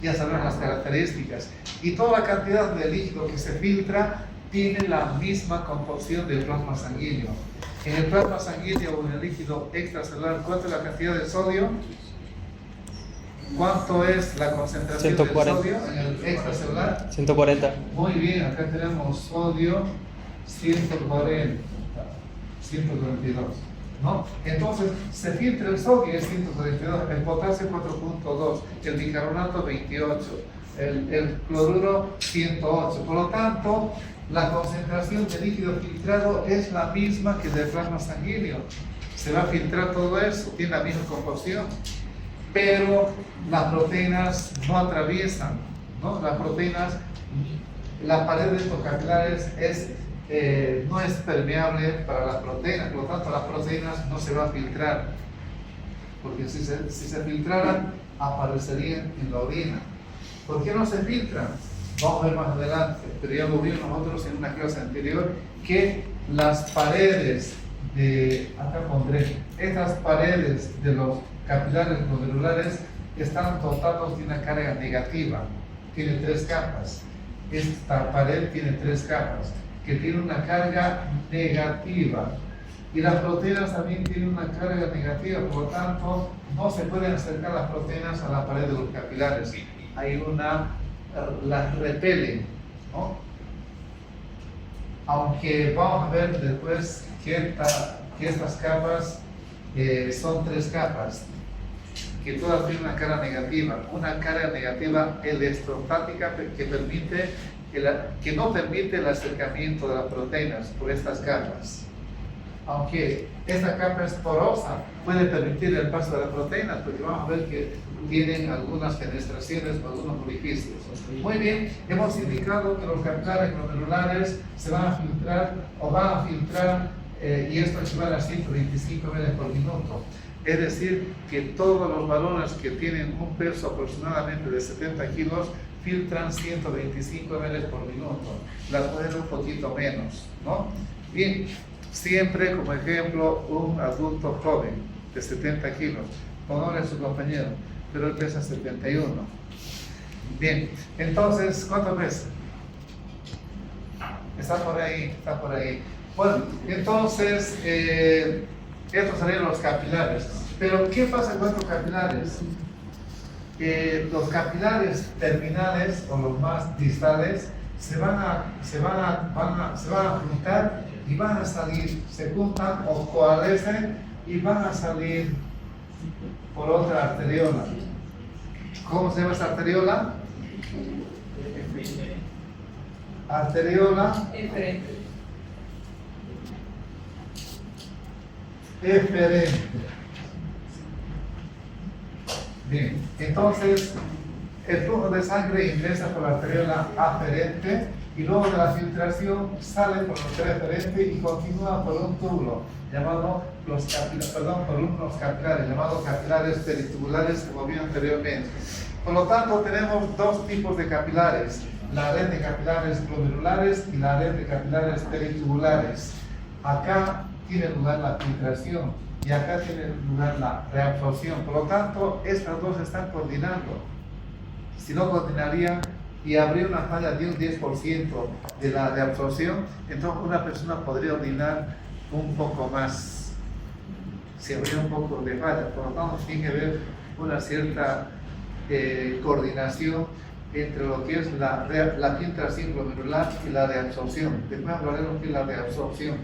Ya saben las características. Y toda la cantidad de líquido que se filtra tiene la misma composición del plasma sanguíneo. En el plasma sanguíneo o en el líquido extracelular, ¿cuánto es la cantidad de sodio? ¿Cuánto es la concentración 140. del sodio en el extracelular? 140. Muy bien, acá tenemos sodio 140, 142, ¿no? Entonces, se filtra el sodio, es 142, el potasio 4.2, el bicarbonato 28, el cloruro 108. Por lo tanto, la concentración de líquido filtrado es la misma que del plasma sanguíneo. Se va a filtrar todo eso, tiene la misma composición, pero las proteínas no atraviesan, ¿no? Las proteínas, la pared de estos capilares no es permeable para las proteínas, por lo tanto las proteínas no se van a filtrar, porque si se filtraran aparecerían en la orina. ¿Por qué no se filtran? Vamos a ver más adelante, pero ya lo vimos nosotros en una clase anterior, que las paredes acá pondré, estas paredes de los capilares glomerulares están dotados de una carga negativa, tiene 3 capas. Esta pared tiene 3 capas, que tiene una carga negativa. Y las proteínas también tienen una carga negativa, por lo tanto, no se pueden acercar las proteínas a la pared de los capilares. Las repelen, ¿no? Aunque vamos a ver después que estas capas son 3 capas, que todas tienen una carga negativa electrostática que no permite el acercamiento de las proteínas por estas capas. Aunque esta capa es porosa, puede permitir el paso de las proteínas, porque vamos a ver que tienen algunas fenestraciones o algunos orificios. Muy bien, hemos indicado que los capilares glomerulares se van a filtrar o van a filtrar, y esto equivale a 125 ml por minuto. Es decir, que todos los balones que tienen un peso aproximadamente de 70 kilos filtran 125 ml por minuto. Las pueden un poquito menos, ¿no? Bien, siempre como ejemplo un adulto joven de 70 kilos, pongámosle a su compañero, pero él pesa 71. Bien, entonces, ¿cuánto pesa? Está por ahí. Bueno, entonces, estos serían los capilares. Pero, ¿qué pasa con estos capilares? Los capilares terminales o los más distales se van a juntar y van a salir, se juntan o coalescen y van a salir por otra arteriola. ¿Cómo se llama esa arteriola? Arteriola eferente. Bien, entonces el flujo de sangre ingresa por la arteriola aferente y luego de la filtración sale por la arteria eferente y continúa por un túbulo llamado por unos capilares llamados capilares peritubulares, como vi anteriormente. Por lo tanto, tenemos 2 tipos de capilares: la red de capilares glomerulares y la red de capilares peritubulares. Acá tiene lugar la filtración y acá tiene lugar la reabsorción. Por lo tanto, estas dos están coordinando. Si no coordinarían y habría una falla de un 10% de la reabsorción, entonces una persona podría orinar un poco más, si habría un poco de falla. Por lo tanto, tiene que haber una cierta coordinación entre lo que es la filtración glomerular y la reabsorción. Después hablaremos de qué es la reabsorción.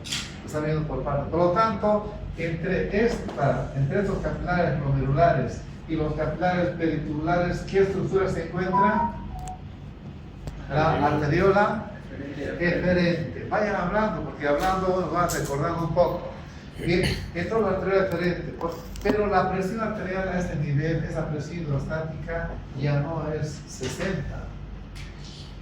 Está viendo por parte. Por lo tanto, entre estos capilares glomerulares y los capilares peritubulares, ¿qué estructura se encuentra? La arteriola eferente. Vayan hablando, porque hablando nos van recordando un poco. Bien, esto es la arteriola eferente, pero la presión arterial a este nivel, esa presión hidrostática, ya no es 60.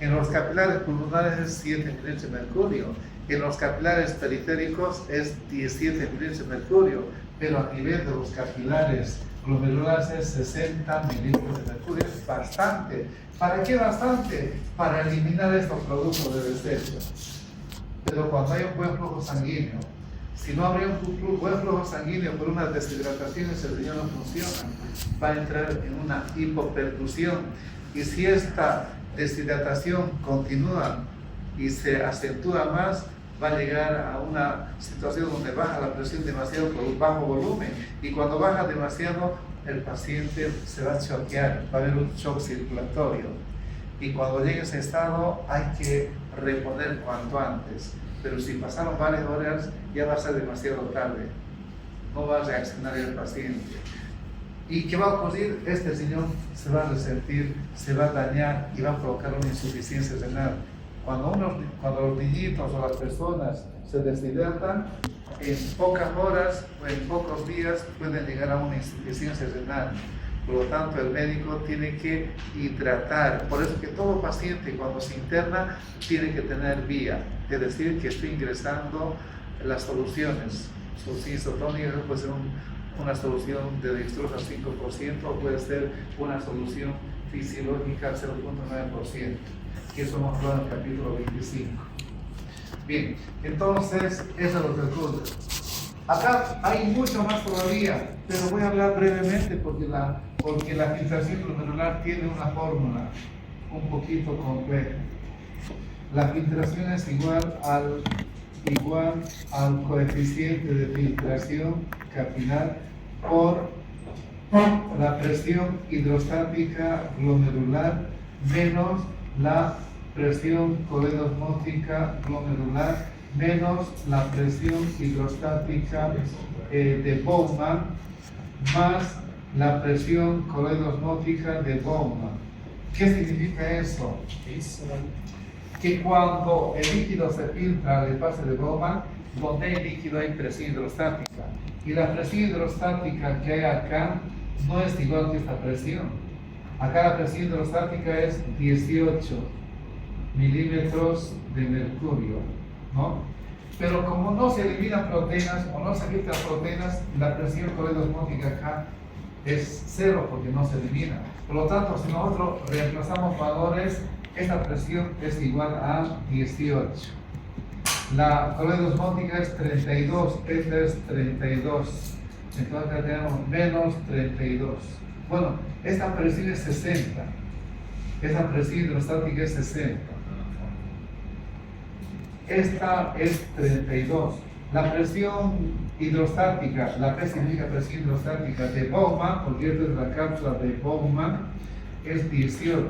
En los capilares pulmonares es 7 milímetros de mercurio. En los capilares periféricos es 17 milímetros de mercurio, pero a nivel de los capilares glomerulares es 60 mililitros de mercurio, es bastante. ¿Para qué bastante? Para eliminar estos productos de desecho. Pero cuando hay un buen flujo sanguíneo, si no habría un buen flujo sanguíneo por una deshidratación, ese riñón no funciona, va a entrar en una hipoperfusión. Y si esta deshidratación continúa y se acentúa más, va a llegar a una situación donde baja la presión demasiado por bajo volumen, y cuando baja demasiado el paciente se va a choquear, va a haber un shock circulatorio, y cuando llegue a ese estado hay que reponer cuanto antes, pero si pasaron varias horas ya va a ser demasiado tarde, no va a reaccionar el paciente. ¿Y qué va a ocurrir? Este riñón se va a resentir, se va a dañar y va a provocar una insuficiencia renal. Cuando los niñitos o las personas se deshidratan, en pocas horas o en pocos días pueden llegar a una insuficiencia renal. Por lo tanto, el médico tiene que hidratar. Por eso que todo paciente cuando se interna tiene que tener vía, es decir, que esté ingresando las soluciones. Solución isotónica puede ser una solución de dextrosa 5% o puede ser una solución fisiológica 0.9%. Que eso hemos hablado en el capítulo 25. Bien, entonces, eso es lo que ocurre. Acá hay mucho más todavía, pero voy a hablar brevemente porque la filtración glomerular tiene una fórmula un poquito compleja. La filtración es igual al coeficiente de filtración capilar por la presión hidrostática glomerular menos la presión coledosmótica glomerular menos la presión hidrostática de Bowman más la presión coledosmótica de Bowman. ¿Qué significa eso? Que cuando el líquido se filtra al espacio de Bowman, donde hay líquido hay presión hidrostática, y la presión hidrostática que hay acá no es igual que esta presión. Acá la presión hidrostática es 18 milímetros de mercurio, ¿no? Pero como no se eliminan proteínas o no se filtran proteínas, la presión coledosmótica acá es 0 porque no se elimina. Por lo tanto, si nosotros reemplazamos valores, esta presión es igual a 18. La coledosmótica es 32, esta es 32. Entonces acá tenemos menos 32. Bueno, esta presión es 60. Esta presión hidrostática es 60. Esta es 32. La presión hidrostática, la P significa presión hidrostática de Bowman, porque esta es la cápsula de Bowman, es 18.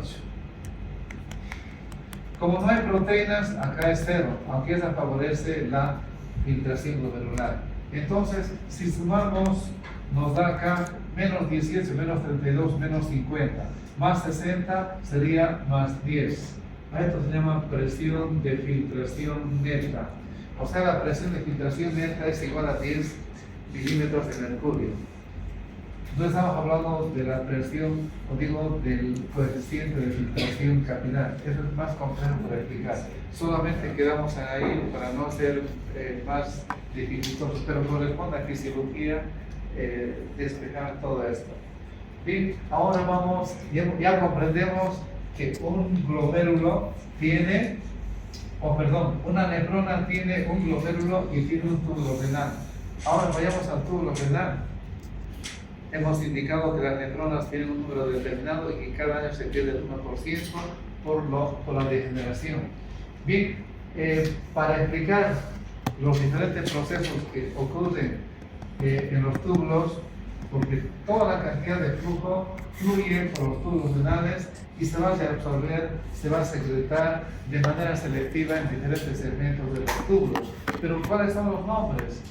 Como no hay proteínas, acá es 0, aunque esa favorece la filtración glomerular. Entonces, si sumamos, nos da acá menos 18, menos 32, menos 50, más 60 sería más 10. Esto se llama presión de filtración neta. O sea, la presión de filtración neta es igual a 10 milímetros de mercurio. No estamos hablando de la presión, o digo, del coeficiente de filtración capilar. Eso es más complejo para explicar. Solamente quedamos ahí para no ser más dificultosos, pero corresponde a fisiología despejar todo esto. Bien, ahora vamos, ya comprendemos que un glomérulo tiene, una nefrona tiene un glomérulo y tiene un túbulo renal. Ahora vayamos al túbulo renal. Hemos indicado que las nefronas tienen un número determinado y que cada año se pierde el 1% por la degeneración. Bien, para explicar los diferentes procesos que ocurren en los túbulos, porque toda la cantidad de flujo fluye por los túbulos renales y se va a reabsorber, se va a secretar de manera selectiva en diferentes segmentos de los túbulos. Pero ¿cuáles son los nombres?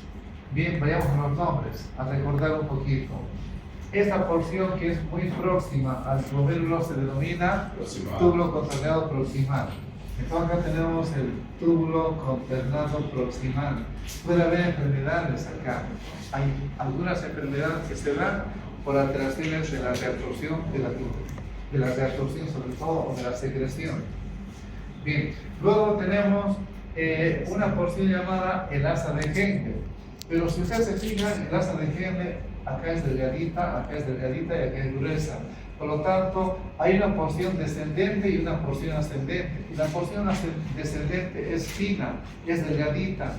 Bien, vayamos a los nombres, a recordar un poquito. Esta porción que es muy próxima al glomérulo se denomina túbulo conternado proximal. Entonces acá tenemos el túbulo conternado proximal. Puede haber enfermedades acá. Hay algunas enfermedades que se dan por alteraciones de la reabsorción, de la reabsorción sobre todo, o de la secreción. Bien, luego tenemos una porción llamada el asa de Henkel. Pero si ustedes se fijan, el asa de Henle acá es delgadita y acá es gruesa. Por lo tanto, hay una porción descendente y una porción ascendente. Y la porción descendente es fina, es delgadita.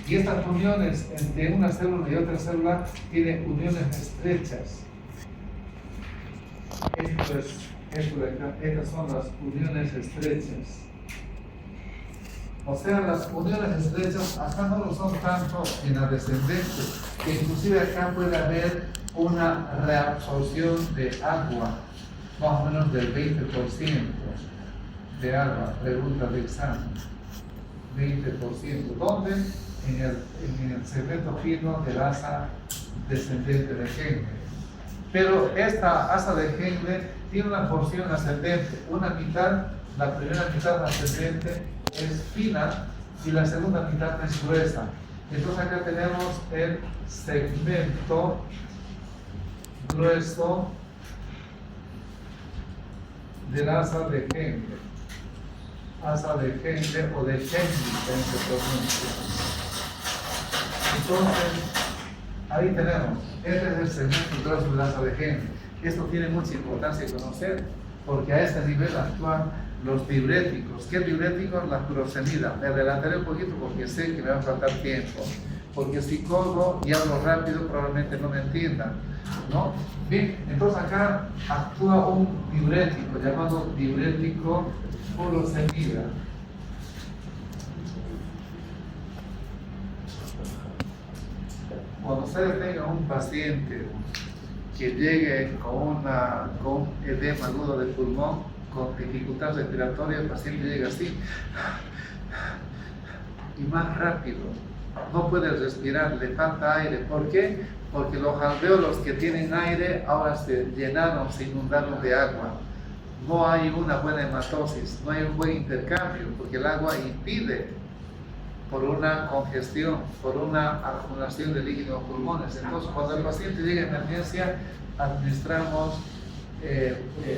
Y estas uniones entre una célula y otra célula tienen uniones estrechas. Esto de acá, estas son las uniones estrechas. O sea, las uniones estrechas acá no lo son tanto en la descendente, que inclusive acá puede haber una reabsorción de agua, más o menos del 20% de agua, pregunta de examen. 20%. ¿Dónde? En el segmento fino del asa descendente de Henle. Pero esta asa de Henle tiene una porción ascendente, una mitad, la primera mitad ascendente es fina y la segunda mitad es gruesa. Entonces acá tenemos el segmento grueso del asa de Henle. Asa de Henle o de Henle, en se pronuncia. Entonces, ahí tenemos, este es el segmento grueso del asa de Henle. Esto tiene mucha importancia conocer, porque a este nivel actúan los diuréticos. ¿Qué diuréticos? La furosemida. Me adelantaré un poquito porque sé que me va a faltar tiempo. Porque si colgo y hablo rápido, probablemente no me entiendan, ¿no? Bien, entonces acá actúa un diurético llamado diurético furosemida. Cuando ustedes tengan un paciente que llegue con edema agudo del pulmón, con dificultad respiratoria, el paciente llega así y más rápido, no puede respirar, le falta aire. ¿Por qué? Porque los alvéolos que tienen aire ahora se llenaron, se inundaron de agua. No hay una buena hematosis, no hay un buen intercambio, porque el agua impide, por una congestión, por una acumulación de líquido en los pulmones. Entonces, cuando el paciente llega a emergencia, administramos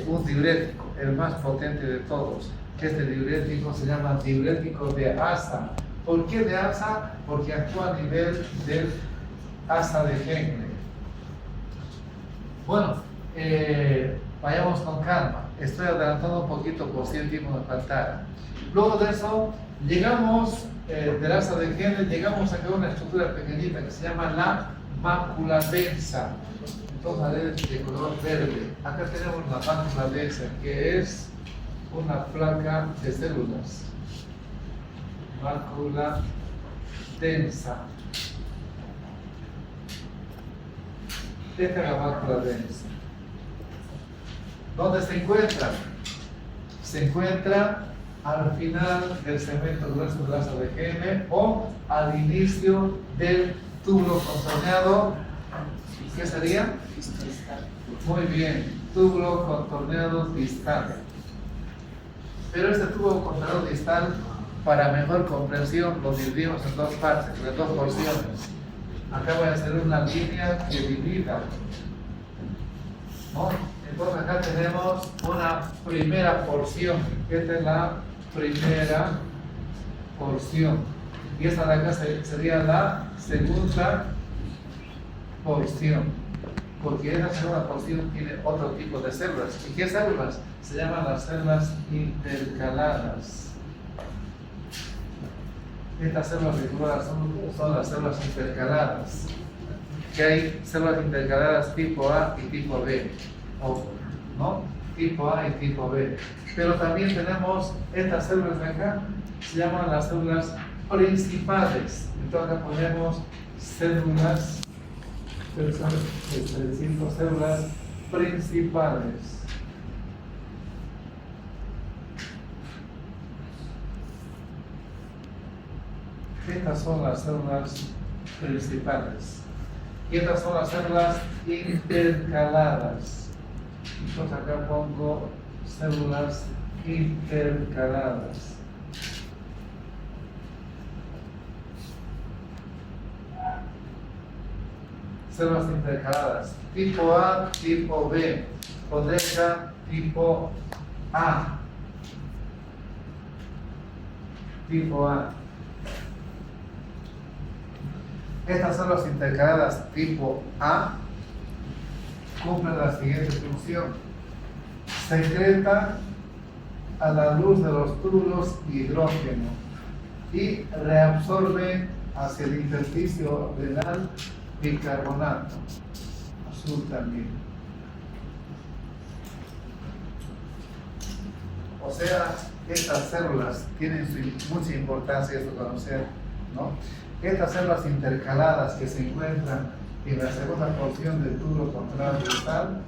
un diurético, el más potente de todos. Este diurético se llama diurético de asa. ¿Por qué de asa? Porque actúa a nivel del asa de Henle. Bueno, vayamos con calma. Estoy adelantando un poquito por si el tiempo nos faltara. Luego de eso, llegamos del asa de Henle, llegamos a una estructura pequeñita que se llama la mácula densa. Entonces, de color verde. Acá tenemos la mácula densa, que es una placa de células. Mácula densa. Esta es la mácula densa. ¿Dónde se encuentra? Se encuentra al final del segmento grueso del asa de Henle o al inicio del túbulo contorneado. ¿Qué sería? Muy bien, túbulo contorneado distal. Pero este túbulo contorneado distal, para mejor comprensión, lo dividimos en dos partes, en dos porciones. Acá voy a hacer una línea que divida, ¿no? Entonces acá tenemos una primera porción. Esta es la primera porción. Y esta de acá sería la segunda porción. Porque esa segunda porción tiene otro tipo de células. ¿Y qué células? Se llaman las células intercaladas. Estas células circulares son las células intercaladas. Que hay células intercaladas tipo A y tipo B. ¿No? Tipo A y tipo B. Pero también tenemos estas células de acá, se llaman las células principales. Entonces acá ponemos células principales. Estas son las células principales. Y estas son las células intercaladas. Entonces acá pongo células intercaladas. Células intercaladas. Tipo A, tipo B. Pondré acá tipo A. Tipo A. Estas células intercaladas tipo A cumplen la siguiente función: secreta a la luz de los túbulos hidrógeno y reabsorbe hacia el intersticio renal bicarbonato, azul también. O sea, estas células tienen mucha importancia esto conocer, ¿no? Estas células intercaladas que se encuentran en la segunda porción del túbulo contrario distal,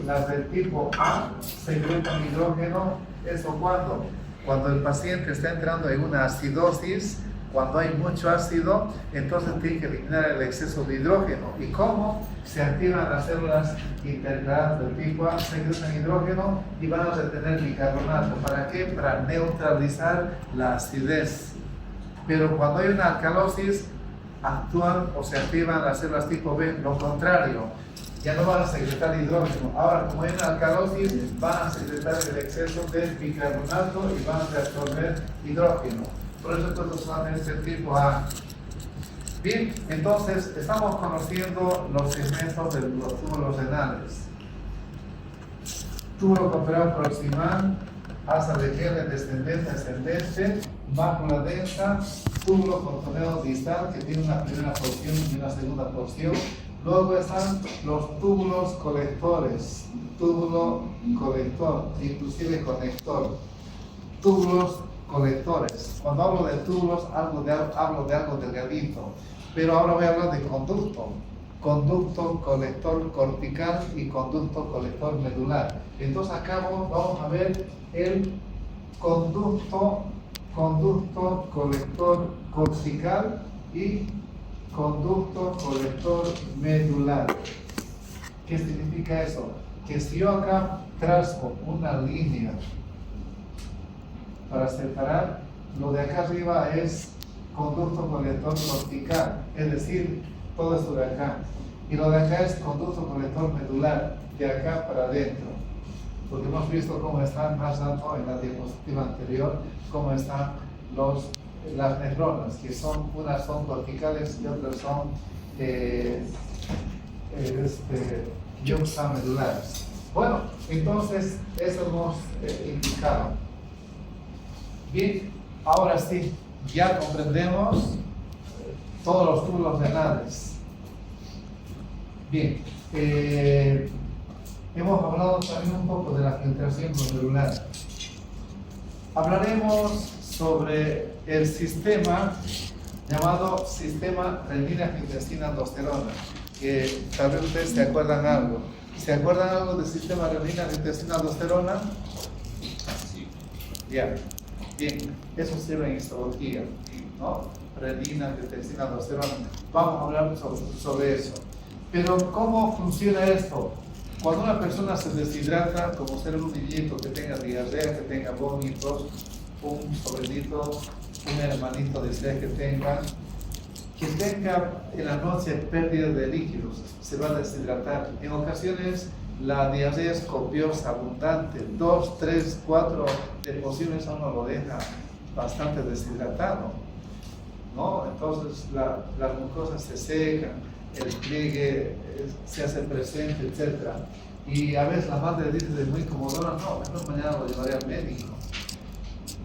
las del tipo A secretan hidrógeno. ¿Eso cuándo? Cuando el paciente está entrando en una acidosis, cuando hay mucho ácido, entonces tiene que eliminar el exceso de hidrógeno. ¿Y cómo? Se activan las células intercaladas del tipo A, secretan hidrógeno y van a retener bicarbonato. ¿Para qué? Para neutralizar la acidez. Pero cuando hay una alcalosis, actúan o se activan las células tipo B, lo contrario. Ya no van a secretar hidrógeno. Ahora, como hay una alcalosis, van a secretar el exceso de bicarbonato y van a reabsorber hidrógeno. Por eso estos son este tipo A. Bien, entonces estamos conociendo los segmentos de los túbulos renales. Túbulo contrario proximal, asa de Gehlen descendente, ascendente, mácula densa, túbulo contorneo distal que tiene una primera porción y una segunda porción. Luego están los túbulos colectores, túbulo colector, inclusive conector, túbulos colectores. Cuando hablo de túbulos, hablo de algo delgadito, pero ahora voy a hablar de conducto. Conducto colector cortical y conducto colector medular. Entonces acá vamos a ver el conducto colector cortical y conducto colector medular. ¿Qué significa eso? Que si yo acá trazo una línea para separar, lo de acá arriba es conducto colector cortical, es decir, todo esto de acá. Y lo de acá es conducto colector medular, de acá para adentro. Porque hemos visto cómo están más alto en la diapositiva anterior, cómo están las nefronas, que unas son corticales y otras son juxtamedulares. Bueno, entonces eso hemos indicado. Bien, ahora sí, ya comprendemos todos los túbulos renales. Bien, hemos hablado también un poco de la filtración glomerular. Hablaremos sobre el sistema llamado sistema renina-angiotensina-aldosterona, que tal vez ustedes se acuerdan algo. ¿Se acuerdan algo del sistema renina-angiotensina-aldosterona? Sí. Ya. Bien, eso sirve en histología, ¿no? Renina, angiotensina, aldosterona. Vamos a hablar sobre eso. Pero, ¿cómo funciona esto? Cuando una persona se deshidrata, como ser un niñito que tenga diarrea, que tenga vómitos, un sobrinito, un hermanito de sed que tenga en la noche pérdida de líquidos, se va a deshidratar. En ocasiones, la diarrea es copiosa, abundante, 2, 3, 4 deposiciones a uno lo deja bastante deshidratado, ¿no? Entonces las mucosas se secan, el pliegue se hace presente, etc. Y a veces la madre dice de muy incomodora, no, mejor mañana lo llevaré al médico.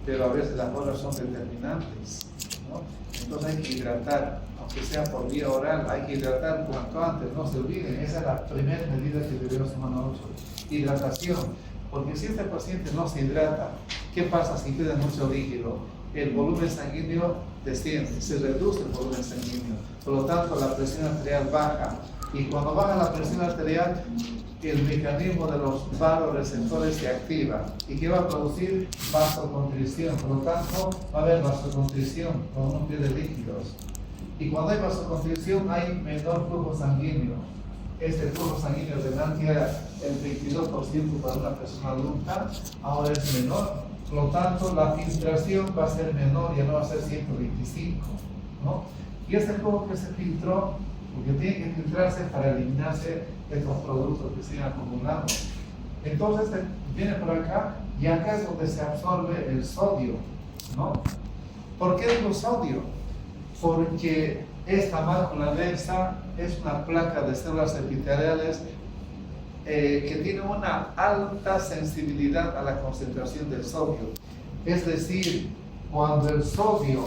Pero a veces las horas son determinantes, ¿no? Entonces hay que hidratar, aunque sea por vía oral, hay que hidratar cuanto antes, no se olviden, esa es la primera medida que debemos tomar nosotros, hidratación, porque si este paciente no se hidrata, ¿qué pasa si pierde mucho líquido? El volumen sanguíneo desciende, se reduce el volumen sanguíneo, por lo tanto la presión arterial baja, y cuando baja la presión arterial, el mecanismo de los vasoreceptores se activa. ¿Y qué va a producir? Vasoconstricción. Por lo tanto, va a haber vasoconstricción cuando uno pierde líquidos. Y cuando hay vasoconstricción, hay menor flujo sanguíneo. Este flujo sanguíneo de antes era el 22% para una persona adulta, ahora es menor. Por lo tanto, la filtración va a ser menor, ya no va a ser 125, ¿no? Y este flujo que se filtró, porque tiene que filtrarse para eliminarse estos productos que siguen acumulando. Entonces viene por acá y acá es donde se absorbe el sodio, ¿no? ¿Por qué digo sodio? Porque esta mácula densa es una placa de células epiteliales que tiene una alta sensibilidad a la concentración del sodio. Es decir, cuando el sodio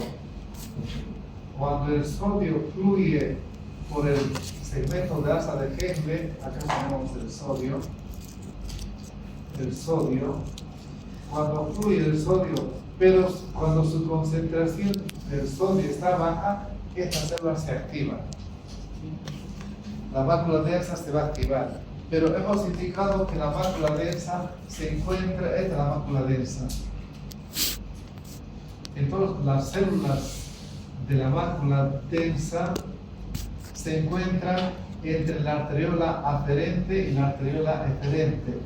fluye por el segmento de asa de Henle, acá tenemos el sodio, cuando fluye el sodio, pero cuando su concentración del sodio está baja, esta célula se activa. La mácula densa se va a activar, pero hemos indicado que la mácula densa se encuentra, esta es la mácula densa. Entonces, las células de la mácula densa se encuentran entre la arteriola aferente y la arteriola eferente,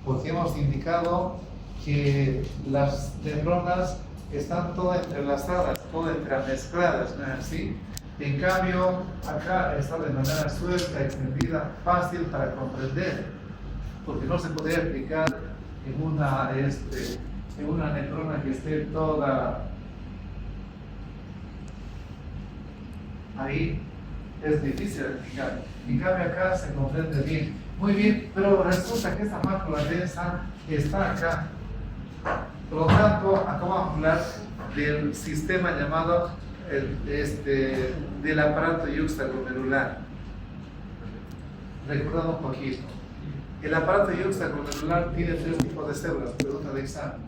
porque hemos indicado que las neuronas están todas entrelazadas, todas entremezcladas, ¿no es así? En cambio, acá está de manera suelta, extendida, fácil para comprender, porque no se podría aplicar en una neurona que esté toda ahí, es difícil de explicar. En cambio, acá se comprende bien. Muy bien, pero resulta que esta mácula densa está acá. Por lo tanto, acá vamos a hablar del sistema llamado del aparato yuxtaglomerular. Recordando un poquito. El aparato yuxtaglomerular tiene tres tipos de células, pregunta de examen.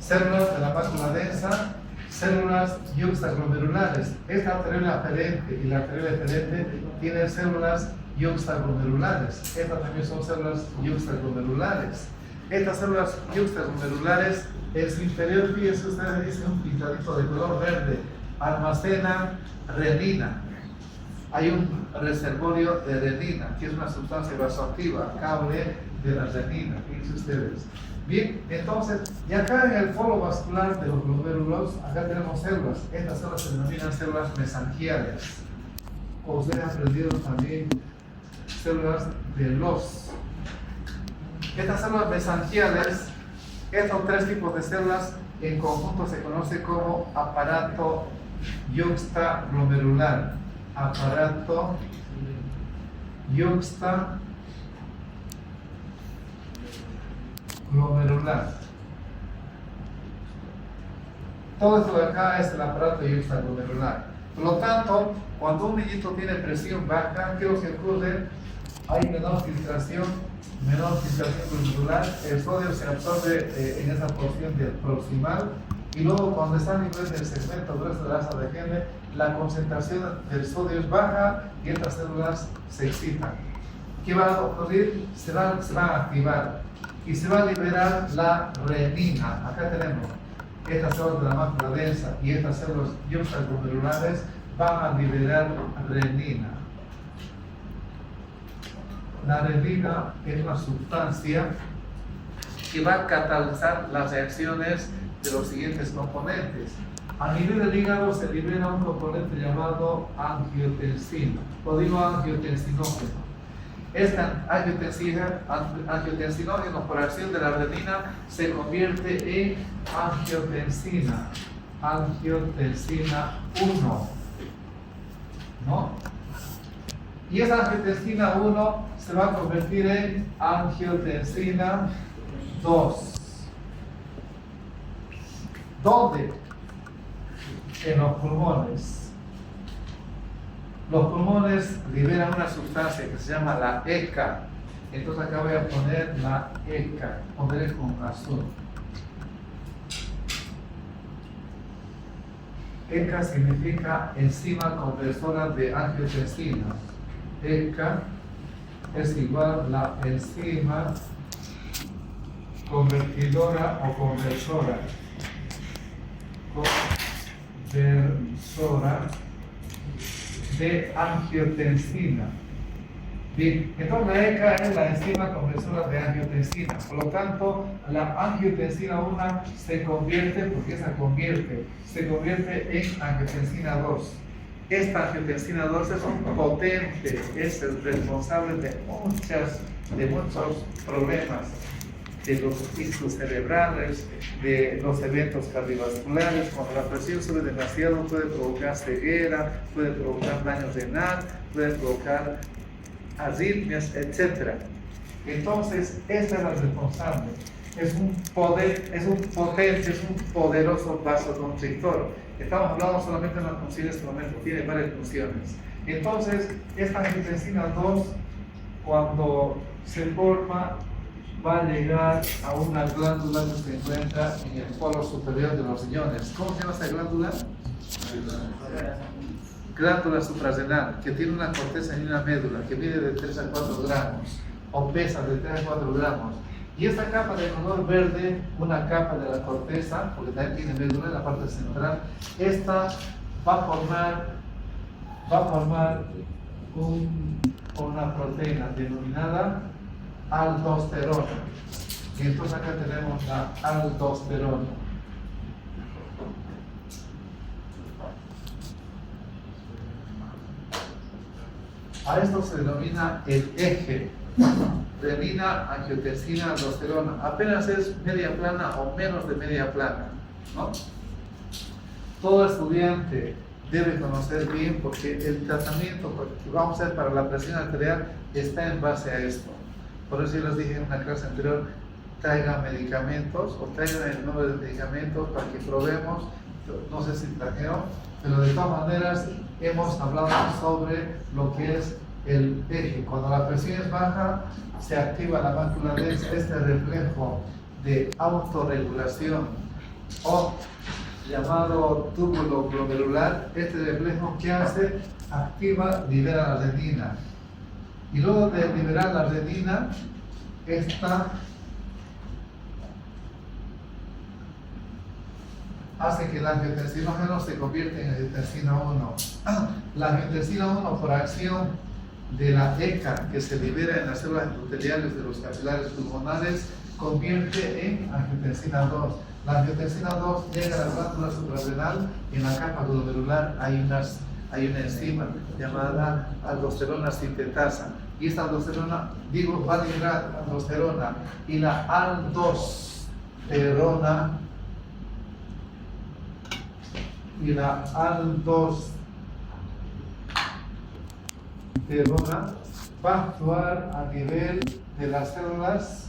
Células de la mácula densa, células yuxtaglomerulares. Esta arteriola aferente y la arteriola eferente tienen células yuxtaglomerulares. Estas también son células yuxtaglomerulares. Estas células yuxtaglomerulares, en su interior, fíjense ustedes, dice un pintadito de color verde, almacenan renina. Hay un reservorio de renina, que es una sustancia vasoactiva, cable de la renina, fíjense ustedes. Bien, entonces, y acá en el foro vascular de los glomérulos, acá tenemos células. Estas células se denominan células mesangiales. O ustedes han aprendido también células de los. Estas células mesangiales, estos tres tipos de células en conjunto se conoce como aparato yuxtaglomerular. Aparato yuxtaglomerular. Todo esto de acá es el aparato yuxtaglomerular. Por lo tanto, cuando un niñito tiene presión baja, ¿qué es lo que ocurre? Hay menor filtración glomerular, el sodio se absorbe en esa porción del proximal, y luego cuando está a nivel del segmento grueso de la asa de Henle, la concentración del sodio es baja y estas células se excitan. ¿Qué va a ocurrir? Se van a activar y se va a liberar la renina. Acá tenemos estas células de la mácula densa y estas células yuxtaglomerulares van a liberar renina. La renina es una sustancia que va a catalizar las reacciones de los siguientes componentes. A nivel del hígado se libera un componente llamado angiotensina, o digo angiotensinógeno. Esta angiotensinógeno por acción de la renina se convierte en angiotensina 1, ¿no? Y esa angiotensina 1 se va a convertir en angiotensina 2. ¿Dónde? En los pulmones. Los pulmones liberan una sustancia que se llama la ECA. Entonces acá voy a poner la ECA, pondré con azul. ECA significa enzima conversora de angiotensina. ECA es igual a la enzima convertidora o conversora de angiotensina. Bien, entonces la ECA es la enzima conversora de angiotensina. Por lo tanto, la angiotensina 1 se convierte en angiotensina 2. Esta angiotensina 2 es un potente, es el responsable de muchos problemas de los ictus cerebrales, de los eventos cardiovasculares. Cuando la presión sube demasiado puede provocar ceguera, puede provocar daños renal, puede provocar arritmias, etc. Entonces, esta es la responsable. Es un potente, es un poderoso vasoconstrictor. Estamos hablando solamente de una función en este momento, tiene varias funciones. Entonces, esta angiotensina 2, cuando se forma, va a llegar a una glándula que se encuentra en el polo superior de los riñones. ¿Cómo se llama esta glándula? Glándula suprarrenal, que tiene una corteza y una médula, que mide de 3 a 4 gramos, o pesa de 3 a 4 gramos. Y esta capa de color verde, una capa de la corteza, porque también tiene médula en la parte central, esta va a formar una proteína denominada aldosterona. Y entonces acá tenemos la aldosterona. A esto se denomina el eje. Renina, angiotensina, aldosterona. Apenas es media plana o menos de media plana, ¿no? Todo estudiante debe conocer bien, porque el tratamiento que vamos a hacer para la presión arterial está en base a esto. Por eso yo les dije en una clase anterior, traigan medicamentos o traigan el nombre de medicamentos para que probemos. No sé si trajeron, pero de todas maneras hemos hablado sobre lo que es el eje. Cuando la presión es baja, se activa la mácula densa, este reflejo de autorregulación o llamado túbulo glomerular. Este reflejo, ¿qué hace? Activa, libera la renina. Y luego de liberar la renina, esta hace que la angiotensinógeno se convierta en angiotensina 1. La angiotensina 1, por acción de la ECA que se libera en las células endoteliales de los capilares pulmonares, convierte en angiotensina 2. La angiotensina 2 llega a la glándula suprarrenal y en la capa glomerular hay una enzima llamada aldosterona sintetasa. Y esta aldosterona, va a liberar aldosterona, y la aldosterona va a actuar a nivel de las células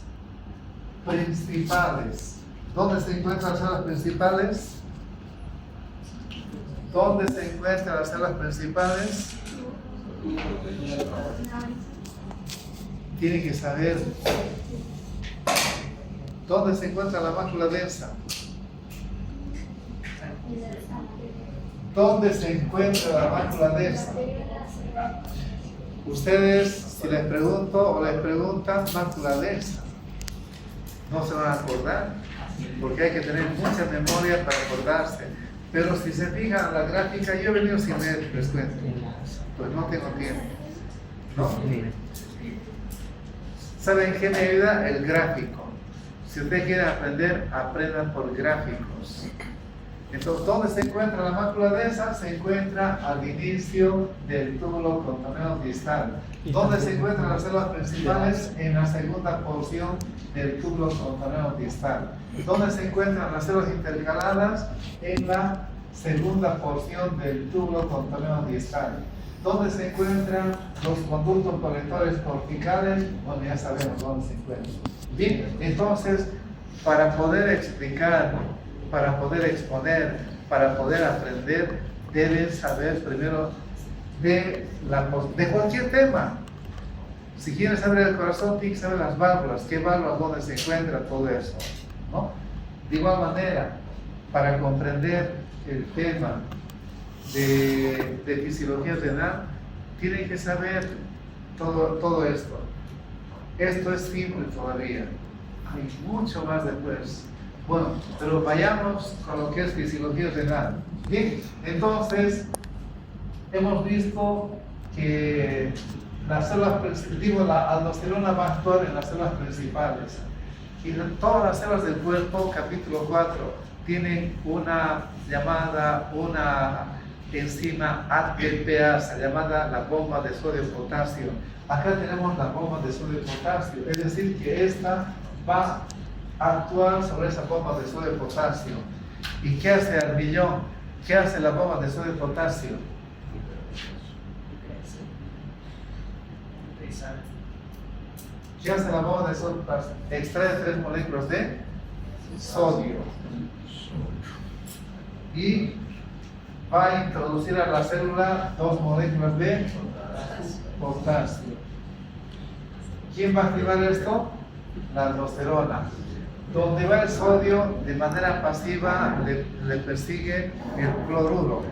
principales. ¿Dónde se encuentran las células principales? ¿Dónde se encuentran las células principales? Tiene que saber dónde se encuentra la mácula densa. ¿Dónde se encuentra la mácula densa? Ustedes, si les pregunto o les preguntan mácula densa, no se van a acordar, porque hay que tener mucha memoria para acordarse. Pero si se fijan en la gráfica, yo he venido sin ver, les cuento, pues no tengo tiempo, ¿no? ¿Saben qué me ayuda? El gráfico. Si ustedes quieren aprender, aprendan por gráficos. Entonces, ¿dónde se encuentra la mácula densa? Se encuentra al inicio del túbulo contorneo distal. ¿Dónde se encuentran las células principales? En la segunda porción del túbulo contorneo distal. ¿Dónde se encuentran las células intercaladas? En la segunda porción del túbulo contorneo distal. ¿Dónde se encuentran los conductos colectores corticales? Bueno, ya sabemos dónde se encuentran. Bien, entonces, para poder explicar, para poder exponer, para poder aprender, deben saber primero de cualquier tema. Si quieren saber el corazón, tienen que saber las válvulas, qué válvulas, dónde se encuentra todo eso, ¿no? De igual manera, para comprender el tema de fisiología renal, tienen que saber todo esto. Esto es simple todavía, hay mucho más después. Bueno, pero vayamos con lo que es fisiología renal. Bien, entonces hemos visto que las células, la aldosterona va a actuar en las células principales. Y todas las células del cuerpo, capítulo 4, tienen una enzima ATPase, llamada la bomba de sodio-potasio. Acá tenemos la bomba de sodio-potasio, es decir, que esta va actuar sobre esa bomba de sodio y potasio. ¿Y qué hace el riñón? ¿Qué hace la bomba de sodio y potasio? ¿Qué hace la bomba de sodio y potasio? Extrae 3 moléculas de sodio y va a introducir a la célula 2 moléculas de potasio. ¿Quién va a activar esto? La aldosterona. Donde va el sodio, de manera pasiva le persigue el cloruro.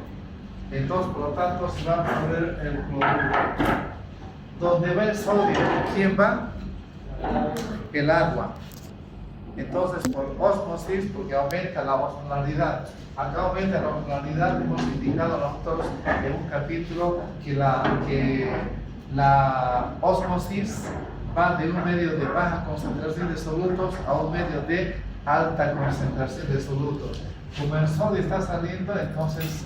Entonces, por lo tanto, se va a mover el cloruro. Donde va el sodio, ¿quién va? El agua. Entonces, por ósmosis, porque aumenta la osmolaridad. Acá aumenta la osmolaridad, hemos indicado nosotros en un capítulo que la ósmosis va de un medio de baja concentración de solutos a un medio de alta concentración de solutos. Como el sodio está saliendo, entonces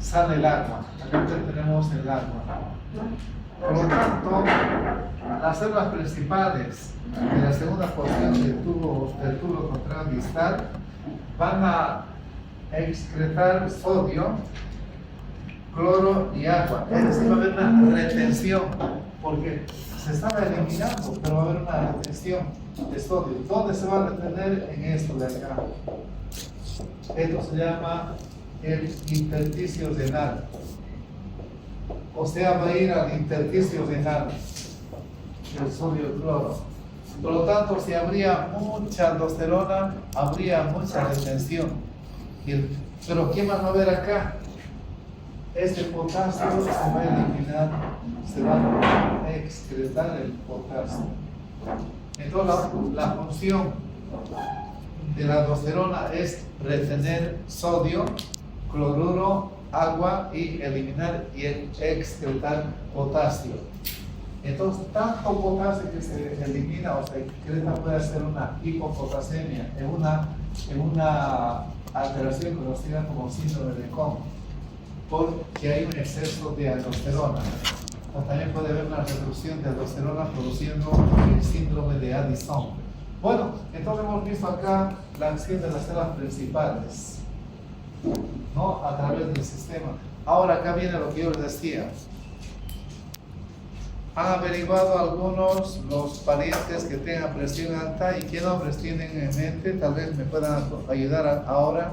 sale el agua. Acá tenemos el agua. Por lo tanto, las células principales de la segunda porción del tubo contrario distal van a excretar sodio, cloro y agua. Es decir, va a haber una retención, porque se estaba eliminando, pero va a haber una retención de sodio. ¿Dónde se va a retener? En esto de acá. Esto se llama el intersticio renal. O sea, va a ir al intersticio renal el sodio y cloro. Por lo tanto, si habría mucha aldosterona, habría mucha retención. Pero ¿qué más va a haber acá? Este potasio se va a eliminar, se va a excretar el potasio. Entonces la función de la aldosterona es retener sodio, cloruro, agua y eliminar y excretar potasio. Entonces, tanto potasio que se elimina o se excreta puede hacer una hipopotasemia en una alteración conocida como síndrome de Cohn, porque hay un exceso de aldosterona. O también puede haber una reducción de aldosterona produciendo el síndrome de Addison. Bueno, entonces hemos visto acá la acción de las células principales, ¿no? A través del sistema. Ahora acá viene lo que yo les decía. Han averiguado algunos los parientes que tengan presión alta y qué nombres tienen en mente. Tal vez me puedan ayudar ahora.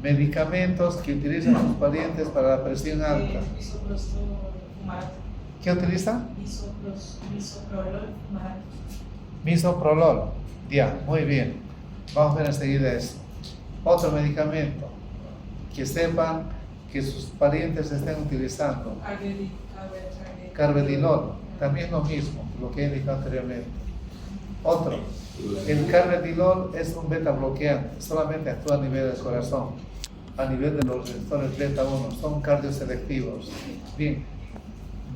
Medicamentos que utilizan los parientes para la presión alta. ¿Qué utiliza? Misoprolol. Ya, muy bien. Vamos a ver enseguida eso. Otro medicamento que sepan que sus parientes estén utilizando. Carvedilol, también lo mismo, lo que he indicado anteriormente. Otro, el carvedilol es un beta bloqueante, solamente actúa a nivel del corazón, a nivel de los receptores beta 1, son cardioselectivos. Bien,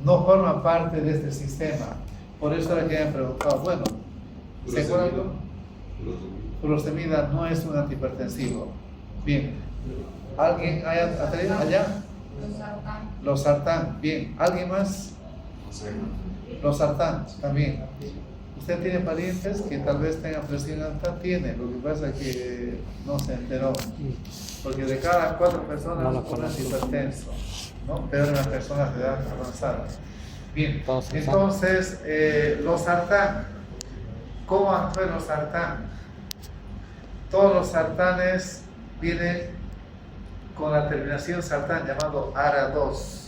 no forman parte de este sistema, por eso era que me han preguntado, bueno, ¿se acuerdan? Furosemida no es un antihipertensivo. Bien, ¿alguien allá? Los sartán, bien. ¿Alguien más? Los sartán, también. ¿Usted tiene parientes que tal vez tengan presión alta? Tiene, lo que pasa es que no se enteró. Porque de cada 4 personas, uno es hipertenso, ¿no? Peor en las personas de edad avanzada. Bien, entonces, los sartán, ¿cómo actúan los sartán? Todos los sartanes vienen con la terminación sartán llamado ARA2.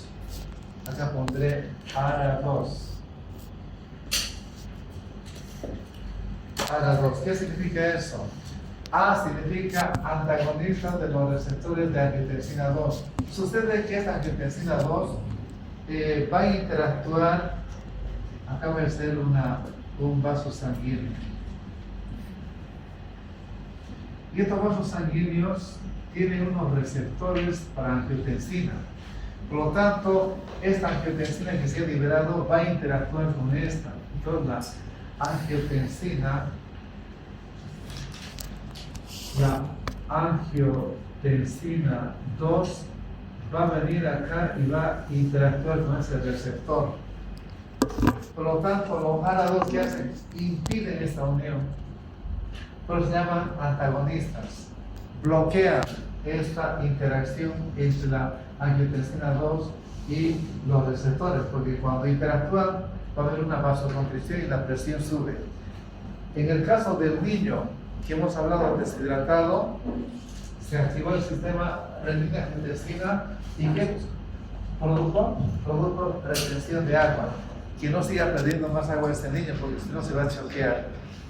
Acá pondré ARA2. ARA2. ¿Qué significa eso? A significa antagonista de los receptores de angiotensina 2. Si usted ve que esta angiotensina 2 va a interactuar, acá va a ser un vaso sanguíneo. Y estos vasos sanguíneos tienen unos receptores para angiotensina. Por lo tanto, esta angiotensina que se ha liberado va a interactuar con esta. Entonces, la angiotensina 2 va a venir acá y va a interactuar con ese receptor. Por lo tanto, los ARA2 que hacen impiden esta unión. Pero se llaman antagonistas. Bloquean esta interacción entre la angiotensina 2 y los receptores, porque cuando interactúan va a haber una vasoconstricción y la presión sube. En el caso del niño que hemos hablado deshidratado, se activó el sistema renina-angiotensina y ¿qué produjo retención de agua, que no siga perdiendo más agua este niño, porque si no se va a choquear,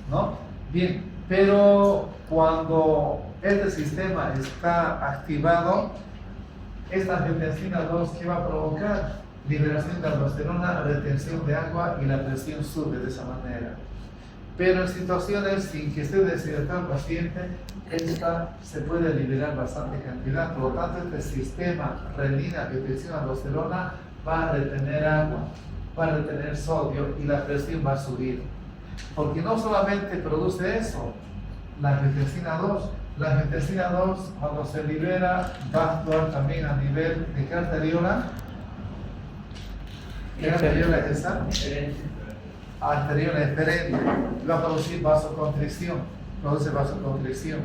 ¿no? Bien, pero cuando este sistema está activado, esta angiotensina 2, ¿qué va a provocar? Liberación de aldosterona, retención de agua y la presión sube de esa manera. Pero en situaciones sin que esté deshidratado el paciente, esta se puede liberar bastante cantidad. Por lo tanto, este sistema renina, angiotensina, aldosterona va a retener agua, va a retener sodio y la presión va a subir. Porque no solamente produce eso, la angiotensina 2. La angiotensina 2, cuando se libera, va a actuar también a nivel de qué arteriola. ¿Qué arteriola es esa? Arteriola eferente. Va a producir vasoconstricción, produce vasoconstricción.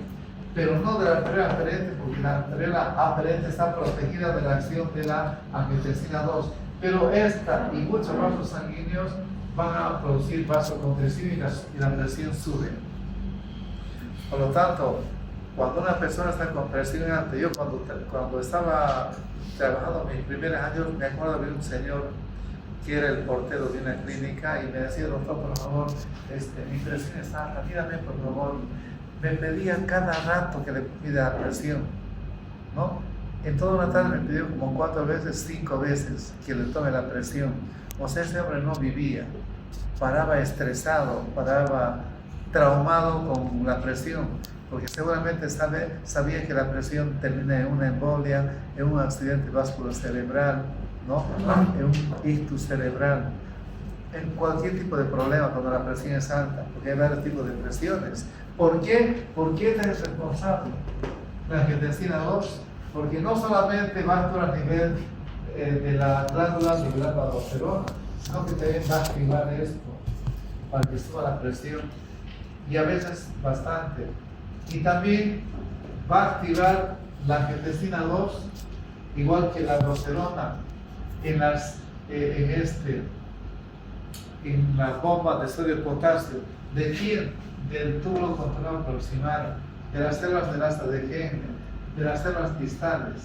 Pero no de la arteriola aferente, porque la arteriola aferente está protegida de la acción de la angiotensina 2. Pero esta y muchos vasos sanguíneos van a producir vasoconstricción y la presión sube. Por lo tanto, cuando una persona está con presión alta, yo cuando estaba trabajando en mis primeros años, me acuerdo de un señor que era el portero de una clínica y me decía: doctor, por favor, mi presión está alta, mírame por favor. Me pedía cada rato que le mida la presión, ¿no? En toda una tarde me pidió como 4 veces, 5 veces que le tome la presión. O sea, ese hombre no vivía, paraba estresado, paraba traumado con la presión, porque seguramente sabía que la presión termina en una embolia, en un accidente vasculocerebral, ¿no? En un ictus cerebral, en cualquier tipo de problema cuando la presión es alta, porque hay varios tipos de presiones. ¿Por qué? ¿Por qué es responsable la angiotensina 2? Porque no solamente va a actuar a nivel de la glándula liberando aldosterona, sino que también va a activar esto para que suba la presión, y a veces bastante. Y también va a activar la angiotensina 2, igual que la aldosterona, en la bomba de sodio y potasio. ¿De quién? Del túbulo controlado proximal, de las células del asta de Henle, de las células distales.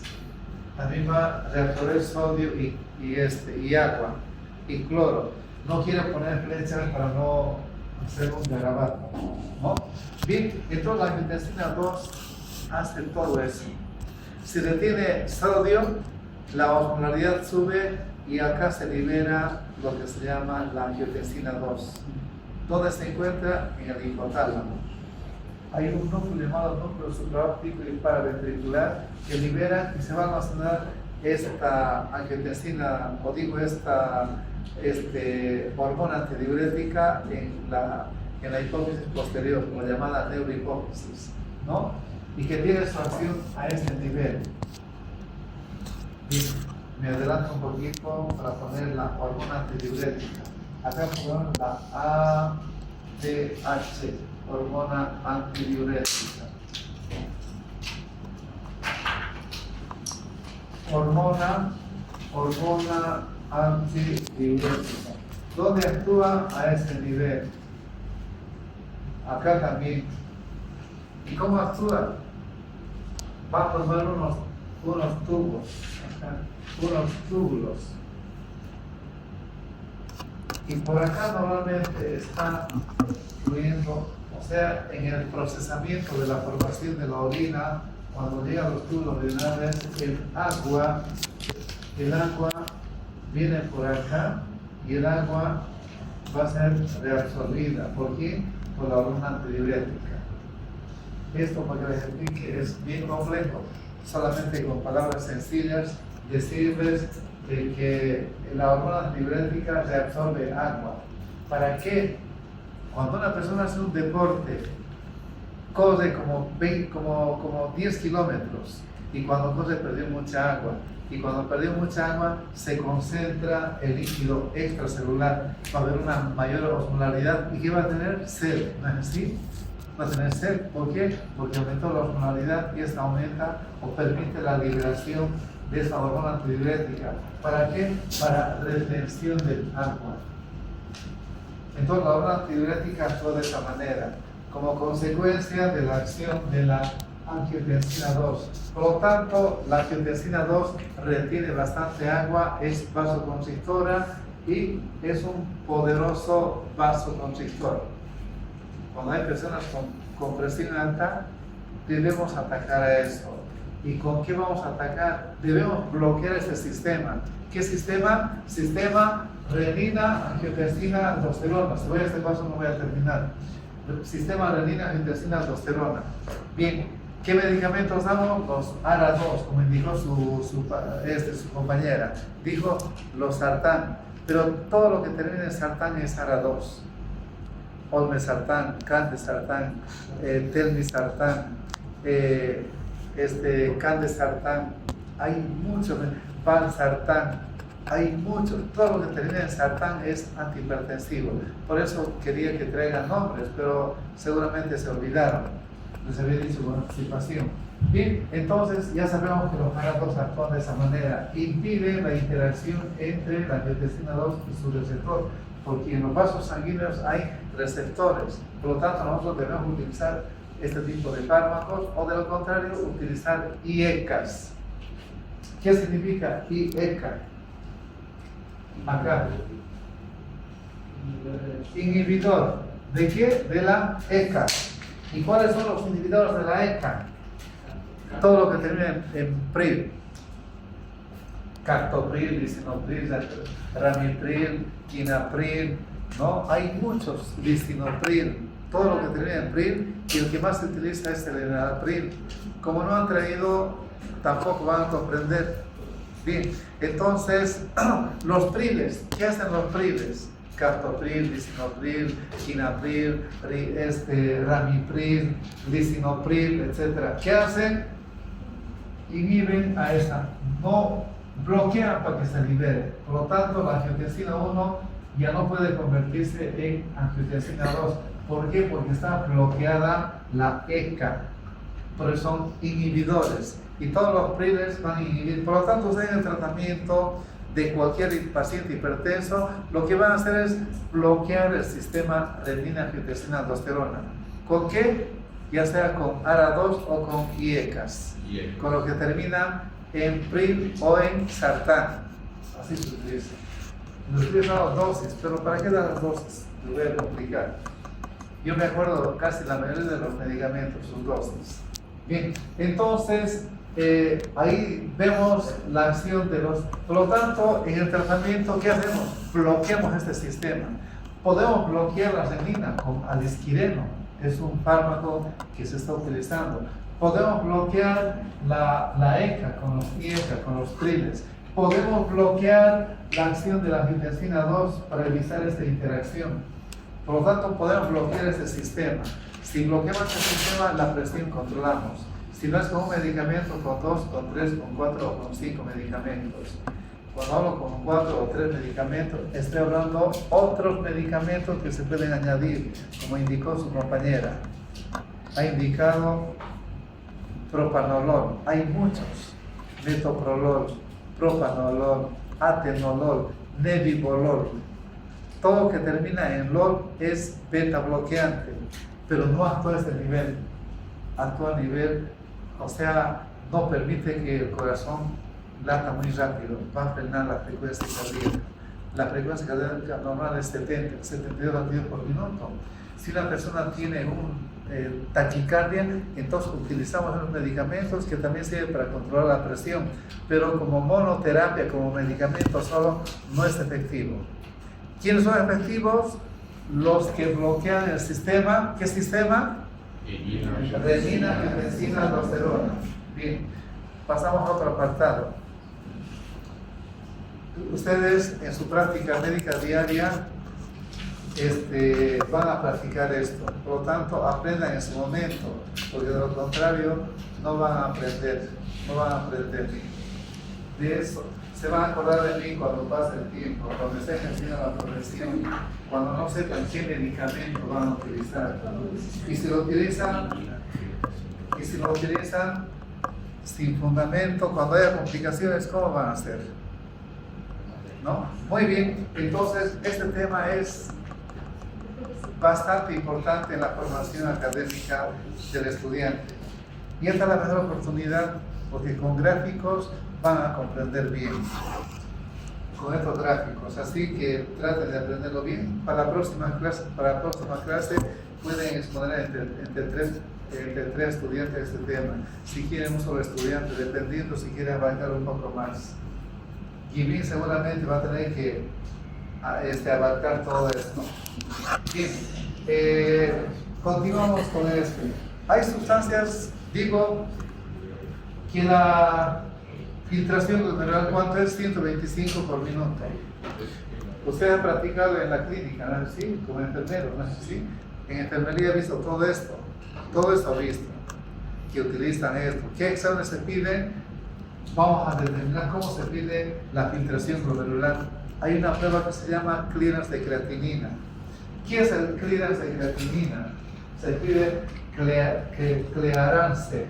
También va a reabsorber sodio y agua y cloro. No quiero poner flechas para no hacer un garabato, ¿no? Bien, entonces la angiotensina 2 hace todo eso. Si retiene sodio, la osmolaridad sube y acá se libera lo que se llama la angiotensina 2. ¿Dónde se encuentra? En el hipotálamo. Hay un núcleo llamado núcleo supraóptico y paraventricular que libera y se va a almacenar esta angiotensina, o digo esta hormona antidiurética en la hipófisis posterior, la llamada neurohipófisis, ¿no? Y que tiene su acción a este nivel. Bien, me adelanto un poquito para poner la hormona antidiurética. Acá ponemos la ADH, hormona antidiurética. Hormona antidiurética. ¿Dónde actúa? A este nivel. Acá también. ¿Y cómo actúa? Va a formar unos tubos, unos túbulos. Y por acá normalmente está fluyendo, o sea, en el procesamiento de la formación de la orina, cuando llega a los túbulos urinarios, el agua viene por acá y el agua va a ser reabsorbida. ¿Por qué? Por la hormona antidiurética. Esto, para que les explique, es bien complejo. Solamente con palabras sencillas decirles de que la hormona antidiurética reabsorbe agua. ¿Para qué? Cuando una persona hace un deporte, corre como 10 kilómetros y cuando corre perdió mucha agua. y cuando perdimos mucha agua se concentra el líquido extracelular, va a haber una mayor osmolaridad y ¿qué va a tener? Sed, ¿no es así? Va a tener sed, ¿por qué? Porque aumentó la osmolaridad y esta aumenta o permite la liberación de esa hormona antidiurética. ¿Para qué? Para retención del agua. Entonces la hormona antidiurética actúa de esa manera, como consecuencia de la acción de la angiotensina 2. Por lo tanto, la angiotensina 2 retiene bastante agua, es vasoconstrictora y es un poderoso vasoconstrictor. Cuando hay personas con presión alta, debemos atacar a eso. ¿Y con qué vamos a atacar? Debemos bloquear ese sistema. ¿Qué sistema? Sistema renina, angiotensina, aldosterona. Si voy a este paso no voy a terminar. Sistema renina, angiotensina, aldosterona. Bien, ¿qué medicamentos damos? Los ARA2, como indicó su compañera. Dijo los sartán, pero todo lo que termina en sartán es ARA2. Olmesartán, candesartán, telmisartán, candesartán, hay muchos, valsartán, hay muchos, todo lo que termina en sartán es antihipertensivo. Por eso quería que traigan nombres, pero seguramente se olvidaron. Les había dicho con anticipación. Bien, entonces ya sabemos que los ARA2 actúan de esa manera, impiden la interacción entre la angiotensina 2 y su receptor, porque en los vasos sanguíneos hay receptores, por lo tanto nosotros debemos utilizar este tipo de fármacos o de lo contrario utilizar IECAs. ¿Qué significa IECA? Acá. Inhibidor. ¿De qué? De la ECA. ¿Y cuáles son los inhibidores de la ECA? Todo lo que termina en pril. Captopril, lisinopril, ramipril, quinapril, ¿no? Hay muchos, lisinopril, todo lo que termina en pril, y el que más se utiliza es el enalapril. Como no han traído, tampoco van a comprender. Bien, entonces, los priles, ¿qué hacen los priles? Captopril, lisinopril, quinapril, ramipril, lisinopril, etc. ¿Qué hacen? Inhiben a esa, no bloquean para que se libere. Por lo tanto, la angiotensina 1 ya no puede convertirse en angiotensina 2. ¿Por qué? Porque está bloqueada la ECA. Por eso son inhibidores. Y todos los priles van a inhibir. Por lo tanto, ustedes en el tratamiento de cualquier paciente hipertenso, lo que van a hacer es bloquear el sistema renina-angiotensina-aldosterona. ¿Con qué? Ya sea con ARA2 o con IECAs. Con lo que termina en pril o en sartán. Así se utiliza. Nos utiliza las dosis, pero ¿para qué dar las dosis? Lo voy a complicar. Yo me acuerdo casi la mayoría de los medicamentos, sus dosis. Bien, entonces ahí vemos la acción de los... Por lo tanto, en el tratamiento, ¿qué hacemos? Bloqueamos este sistema. Podemos bloquear la renina con alisquireno, es un fármaco que se está utilizando. Podemos bloquear la ECA con los IECA, con los priles. Podemos bloquear la acción de la angiotensina 2 para evitar esta interacción. Por lo tanto, podemos bloquear este sistema. Si bloqueamos este sistema, la presión controlamos. Si no es con un medicamento, con 2, con 3, con 4 o con 5 medicamentos. Cuando hablo con 4 o 3 medicamentos, estoy hablando otros medicamentos que se pueden añadir, como indicó su compañera. Ha indicado propanolol, hay muchos, metoprolol, propanolol, atenolol, nebivolol. Todo lo que termina en LOL es beta bloqueante, pero no actúa a este nivel, actúa a nivel, o sea, no permite que el corazón lata muy rápido, va a frenar la frecuencia cardíaca. La frecuencia cardíaca normal es 70, 72 latidos por minuto. Si la persona tiene taquicardia, entonces utilizamos unos medicamentos que también sirven para controlar la presión, pero como monoterapia, como medicamento solo, no es efectivo. ¿Quiénes son efectivos? Los que bloquean el sistema. ¿Qué sistema? Renina, angiotensina, aldosterona. Bien, pasamos a otro apartado. Ustedes en su práctica médica diaria van a practicar esto. Por lo tanto, aprendan en su momento, porque de lo contrario no van a aprender. No van a aprender. de eso. Se van a acordar de mí cuando pase el tiempo, cuando esté ejerciendo la profesión, cuando no sepan qué medicamento van a utilizar. Y si lo utilizan sin fundamento, cuando haya complicaciones, ¿cómo van a hacer? ¿No? Muy bien, entonces este tema es bastante importante en la formación académica del estudiante. Y esta es la mejor oportunidad porque con gráficos van a comprender bien. Con estos gráficos, así que traten de aprenderlo bien. Para la próxima clase pueden exponer entre tres estudiantes este tema. Si quieren un solo estudiante, dependiendo si quieren abarcar un poco más. Jimin seguramente va a tener que abarcar todo esto. Bien, continuamos con esto. Hay sustancias, digo, que la filtración glomerular, ¿cuánto es? 125 por minuto. Usted ha practicado en la clínica, ¿no es así? Como enfermero, ¿no es así? En enfermería ha visto todo esto ha visto, que utilizan esto. ¿Qué exámenes se piden? Vamos a determinar cómo se pide la filtración glomerular. Hay una prueba que se llama clearance de creatinina. ¿Qué es el clearance de creatinina? Se pide clearance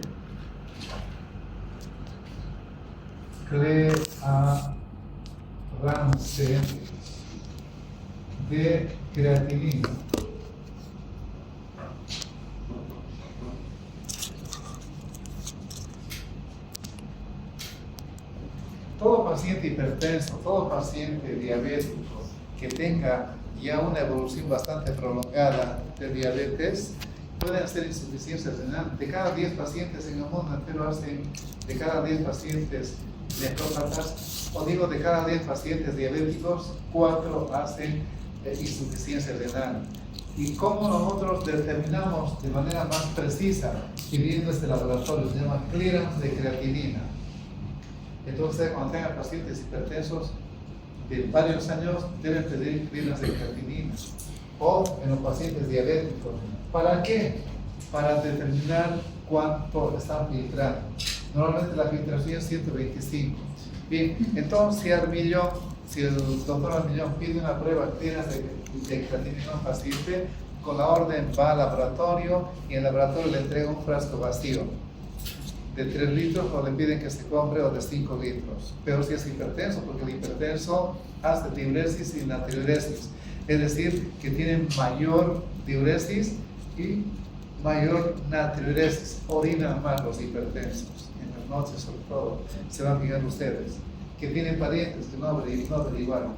de creatinina. Todo paciente hipertenso, todo paciente diabético que tenga ya una evolución bastante prolongada de diabetes pueden hacer insuficiencia renal. De cada 10 pacientes en el mundo entero hacen, de cada 10 pacientes nefrópatas, o digo de cada 10 pacientes diabéticos, 4 hacen insuficiencia renal. ¿Y cómo nosotros determinamos de manera más precisa pidiendo este laboratorio? Se llama clearance de creatinina. Entonces, cuando tengan pacientes hipertensos de varios años, deben pedir clearance de creatinina. O en los pacientes diabéticos. ¿Para qué? Para determinar cuánto están filtrando. Normalmente la filtración es 125. Bien, entonces si el doctor Armillón pide una prueba clearance de creatinina a un paciente, con la orden va al laboratorio y en el laboratorio le entrega un frasco vacío de 3 litros o le piden que se compre o de 5 litros. Pero si es hipertenso, porque el hipertenso hace diuresis y natriuresis, es decir, que tienen mayor diuresis y mayor natriuresis, orinan más los hipertensos, en las noches sobre todo, se van fijando ustedes, que tienen parientes que no averiguaron.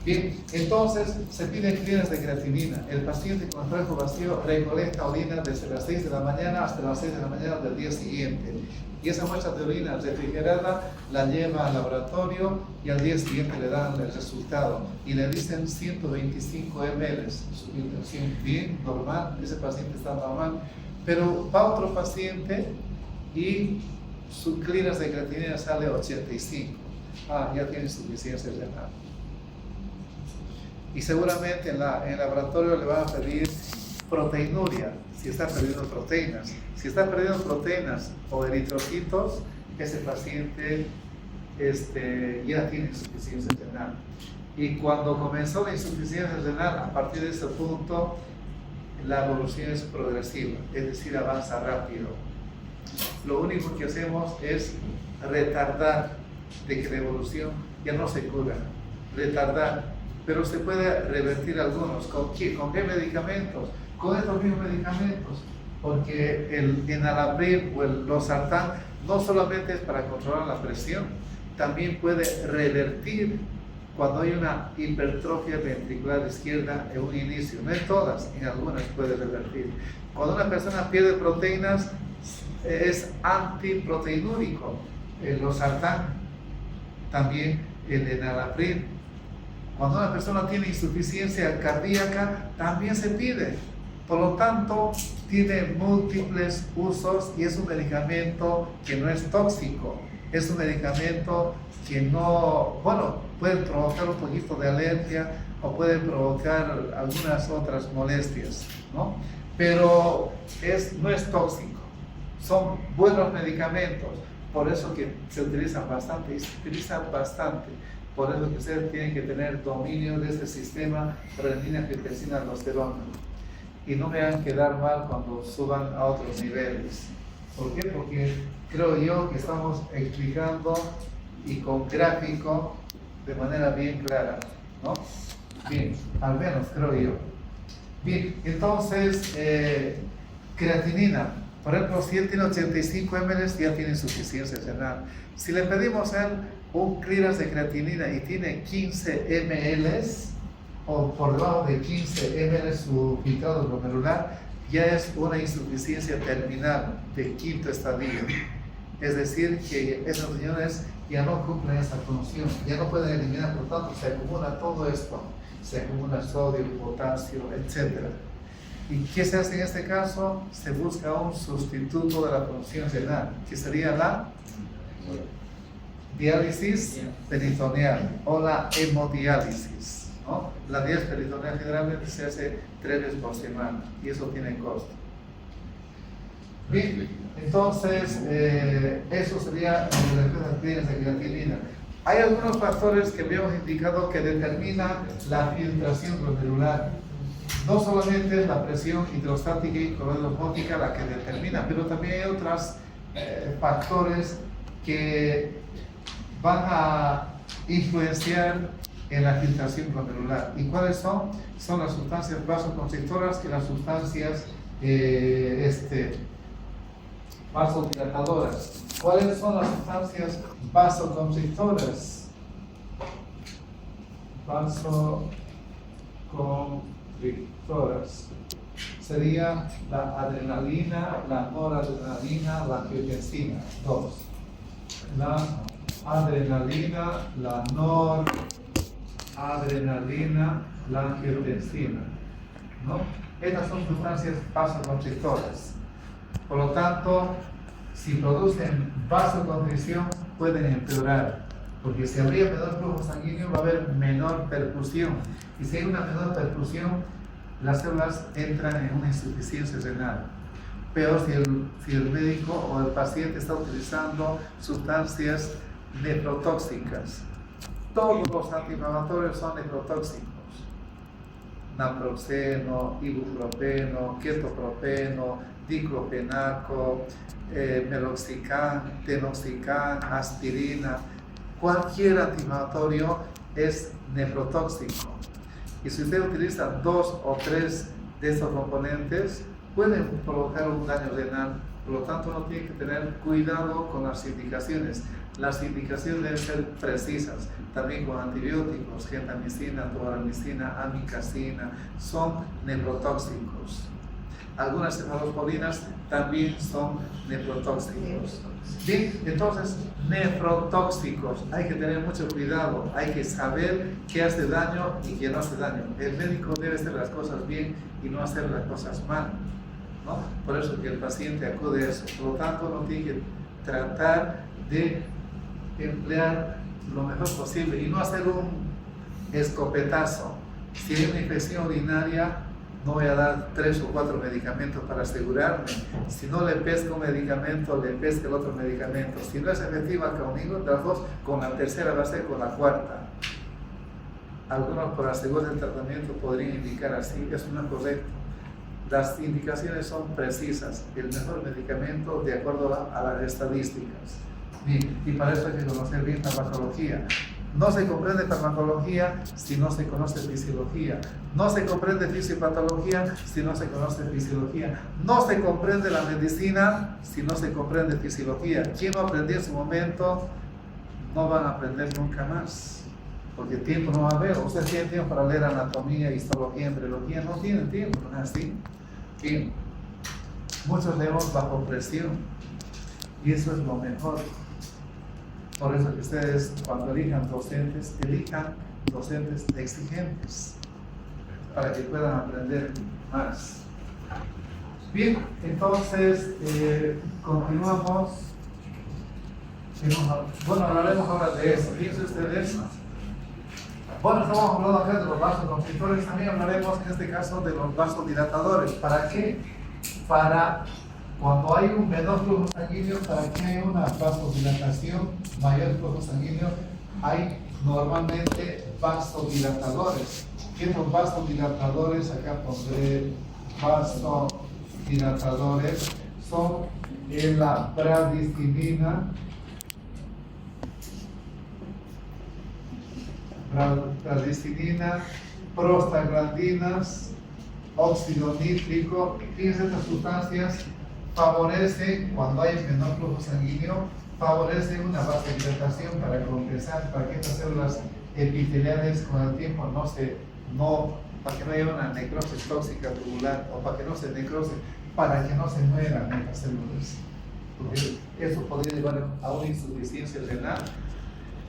Bien, entonces se pide clearance de creatinina. El paciente con frasco vacío recolecta orina desde las 6 de la mañana hasta las 6 de la mañana del día siguiente. Y esa muestra de orina refrigerada la lleva al laboratorio y al día siguiente le dan el resultado. Y le dicen 125 ml, su filtración bien, normal, ese paciente está normal. Pero va otro paciente y su clearance de creatinina sale 85. Ya tiene insuficiencia renal. Y seguramente en el laboratorio le van a pedir proteinuria, si está perdiendo proteínas. Si está perdiendo proteínas o eritrocitos, ese paciente ya tiene insuficiencia renal. Y cuando comenzó la insuficiencia renal, a partir de ese punto, la evolución es progresiva, es decir, avanza rápido. Lo único que hacemos es retardar de que la evolución ya no se cura, retardar. Pero se puede revertir algunos. ¿Con qué medicamentos? Con estos mismos medicamentos. Porque el enalapril o el losartán no solamente es para controlar la presión, también puede revertir cuando hay una hipertrofia ventricular izquierda en un inicio. No en todas, en algunas puede revertir. Cuando una persona pierde proteínas, es antiproteinúrico. El losartán, también el enalapril. Cuando una persona tiene insuficiencia cardíaca, también se pide. Por lo tanto, tiene múltiples usos y es un medicamento que no es tóxico. Es un medicamento que puede provocar un poquito de alergia o puede provocar algunas otras molestias, ¿no? Pero no es tóxico. Son buenos medicamentos. Por eso que se utilizan bastante, y se utilizan bastante. Por eso que ustedes tienen que tener dominio de este sistema renina-angiotensina-aldosterona. Y no me hagan quedar mal cuando suban a otros niveles. ¿Por qué? Porque creo yo que estamos explicando y con gráfico de manera bien clara, ¿no? Bien, al menos creo yo. Bien, entonces, creatinina. Por ejemplo, si él tiene 85 ml, ya tiene insuficiencia renal. Si le pedimos a él un clearance de creatinina y tiene 15 ml, o por debajo de 15 ml su filtrado glomerular, ya es una insuficiencia terminal de quinto estadio. Es decir, que esos riñones ya no cumplen esa función, ya no pueden eliminar, por tanto se acumula todo esto, se acumula sodio, potasio, etc. ¿Y qué se hace en este caso? Se busca un sustituto de la función renal, que sería la diálisis peritoneal o la hemodiálisis, ¿no? La diálisis peritoneal generalmente se hace 3 veces por semana y eso tiene costo. Bien, entonces eso sería las clínicas de creatinina. Hay algunos factores que habíamos indicado que determinan la filtración glomerular. No solamente es la presión hidrostática y coagulosmótica la que determina, pero también hay otros factores que van a influenciar en la filtración glomerular. ¿Y cuáles son? Son las sustancias vasoconstrictoras y las sustancias vasodilatadoras. ¿Cuáles son las sustancias vasoconstrictoras? Vasoconstrictoras. Sería la adrenalina, la noradrenalina, la angiotensina. 2. La adrenalina, la noradrenalina, la angiotensina, ¿no? Estas son sustancias vasoconstrictoras. Por lo tanto, si producen vasoconstricción, pueden empeorar, porque si habría menor flujo sanguíneo va a haber menor perfusión, y si hay una menor perfusión, las células entran en una insuficiencia renal. Peor si el médico o el paciente está utilizando sustancias nefrotóxicas. Todos los antiinflamatorios son nefrotóxicos. Naproxeno, ibuprofeno, ketopropeno, diclofenaco, meloxicam, tenoxicam, aspirina. Cualquier antiinflamatorio es nefrotóxico. Y si usted utiliza 2 o 3 de estos componentes, pueden provocar un daño renal. Por lo tanto, uno tiene que tener cuidado con las indicaciones. Las indicaciones deben ser precisas, también con antibióticos, gentamicina, tobramicina, amikacina, son nefrotóxicos. Algunas cefalosporinas también son nefrotóxicos. Bien, entonces, nefrotóxicos, hay que tener mucho cuidado, hay que saber qué hace daño y qué no hace daño. El médico debe hacer las cosas bien y no hacer las cosas mal, ¿no? Por eso que el paciente acude a eso. Por lo tanto, uno tiene que tratar de emplear lo mejor posible y no hacer un escopetazo. Si hay una infección urinaria, no voy a dar 3 o 4 medicamentos para asegurarme. Si no le pesca un medicamento, le pesca el otro medicamento. Si no es efectiva con ninguno de las dos, con la tercera va a ser con la cuarta. Algunos por asegurar el tratamiento podrían indicar así, eso no es correcto. Las indicaciones son precisas, el mejor medicamento de acuerdo a las estadísticas. Bien, y para eso hay que conocer bien farmacología. No se comprende farmacología si no se conoce fisiología. No se comprende fisiopatología si no se conoce fisiología. No se comprende la medicina si no se comprende fisiología. Quien no aprendió en su momento, no van a aprender nunca más. Porque tiempo no va a haber. Usted tiene tiempo para leer anatomía, histología, embriología. No tienen tiempo, ¿no es así? Bien. Muchos leemos bajo presión. Y eso es lo mejor. Por eso que ustedes, cuando elijan docentes exigentes, para que puedan aprender más. Bien, entonces, continuamos. Bueno, hablaremos ahora de eso. Fíjense ustedes. Bueno, estamos hablando acá de los vasoconstrictores, también hablaremos en este caso de los vasodilatadores. ¿Para qué? Para Cuando hay un menor flujo sanguíneo, para que haya una vasodilatación, mayor flujo sanguíneo, hay normalmente vasodilatadores. ¿Qué son vasodilatadores? Acá pondré vasodilatadores. Son la bradicilina, prostaglandinas, óxido nítrico. Fíjense, estas sustancias favorecen, cuando hay menor flujo sanguíneo, favorecen una vasodilatación para compensar, para que estas células epiteliales con el tiempo para que no haya una necrosis tóxica tubular, o para que no se necrose, para que no se mueran estas células. Porque eso podría llevar a una insuficiencia renal.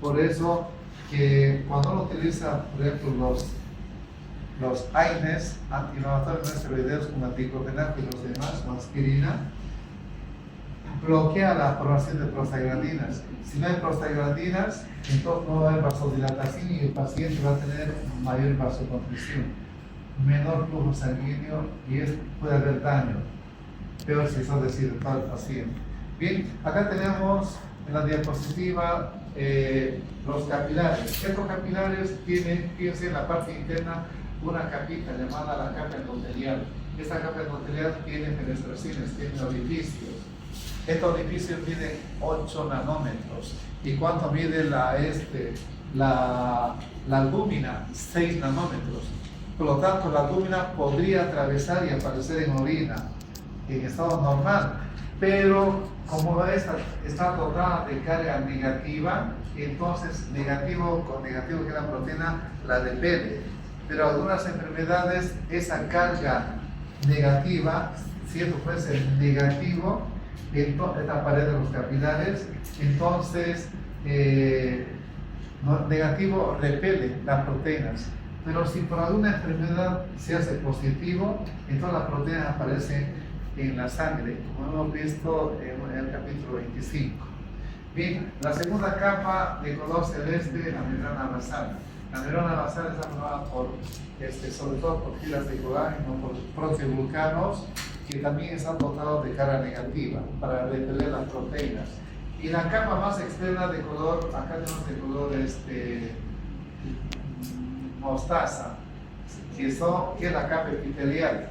Por eso que cuando uno utiliza, por ejemplo, los AINES, antiinflamatorios no esteroideos como diclofenaco y los demás, o aspirina, bloquea la formación de prostaglandinas. Si no hay prostaglandinas, entonces no va a haber vasodilatación y el paciente va a tener mayor vasoconstricción, menor flujo sanguíneo y puede haber daño. Peor si eso decide todo el paciente. Bien, acá tenemos en la diapositiva los capilares. Estos capilares tienen, fíjense, en la parte interna una capita llamada la capa endotelial. Esta capa endotelial tiene fenestraciones, tiene orificios. Estos orificios miden 8 nanómetros. ¿Y cuánto mide la albúmina? 6 nanómetros. Por lo tanto, la albúmina podría atravesar y aparecer en orina en estado normal, pero como esta está dotada de carga negativa, entonces negativo con negativo, que es la proteína, la repele. Pero algunas enfermedades, esa carga negativa, si esto fuese negativo, esta pared de los capilares, entonces negativo repele las proteínas. Pero si por alguna enfermedad se hace positivo, entonces las proteínas aparecen en la sangre, como hemos visto en el capítulo 25. Bien, la segunda capa de color celeste, la membrana basal. La membrana basal está formada sobre todo por filas de colágeno, por proteoglucanos, que también están dotados de carga negativa para repeler las proteínas. Y la capa más externa de color, acá tenemos de color mostaza, que es la capa epitelial.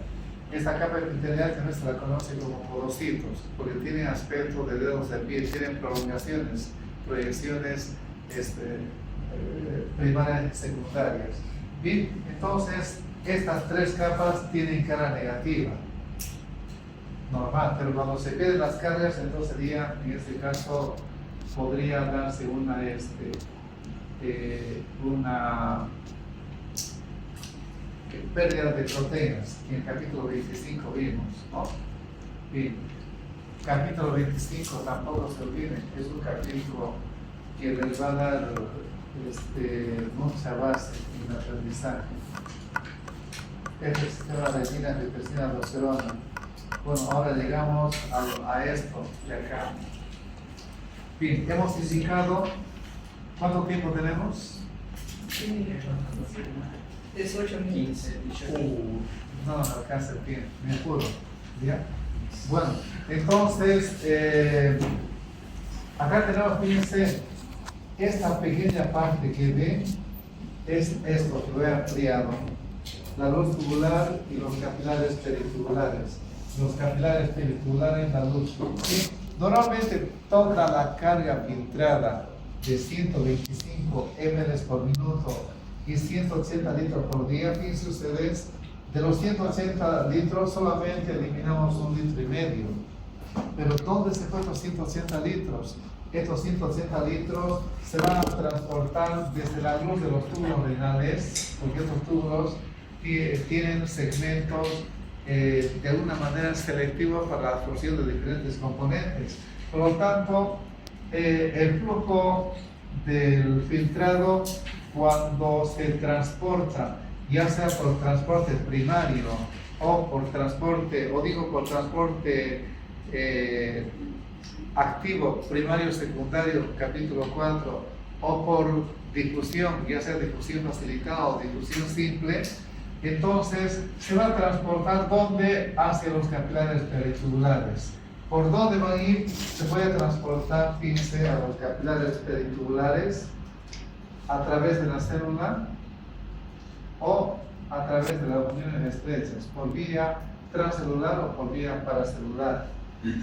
Esta capa epitelial también se la conoce como podocitos, porque tienen aspecto de dedos de pie, tienen prolongaciones, proyecciones primarias y secundarias. Bien, entonces estas tres capas tienen carga negativa, normal, pero cuando se pierden las cargas, entonces sería, en este caso, podría darse una pérdida de proteínas, que en el capítulo 25 vimos, ¿no? Bien, capítulo 25, tampoco se olviden, es un capítulo que les va a dar mucha base en el aprendizaje. Este es el sistema de retina, angiotensina, aldosterona. Bueno, ahora llegamos a esto de acá. Bien, hemos indicado, ¿cuánto tiempo tenemos? Es 8:15. No nos alcanza el tiempo, me apuro. ¿Ya? Bueno, entonces, acá tenemos, fíjense, esta pequeña parte que ven es esto que lo he ampliado: la luz tubular y los capilares peritubulares. Los capilares peritubulares, la luz. ¿Sí? Normalmente toda la carga filtrada de 125 ml por minuto y 180 litros por día, fíjense ustedes, de los 180 litros solamente eliminamos 1,5 litros. Pero ¿dónde se fueron los 180 litros? Estos 180 litros se van a transportar desde la luz de los túbulos renales, porque estos túbulos tienen segmentos de alguna manera selectivos para la absorción de diferentes componentes. Por lo tanto, el flujo del filtrado, cuando se transporta, ya sea por transporte primario o por transporte activo, primario, secundario, capítulo 4, o por difusión, ya sea difusión facilitada o difusión simple, entonces se va a transportar ¿dónde? Hacia los capilares peritubulares. ¿Por dónde van a ir? Se puede transportar, fíjense, a los capilares peritubulares a través de la célula o a través de las uniones estrechas, por vía transcelular o por vía paracelular.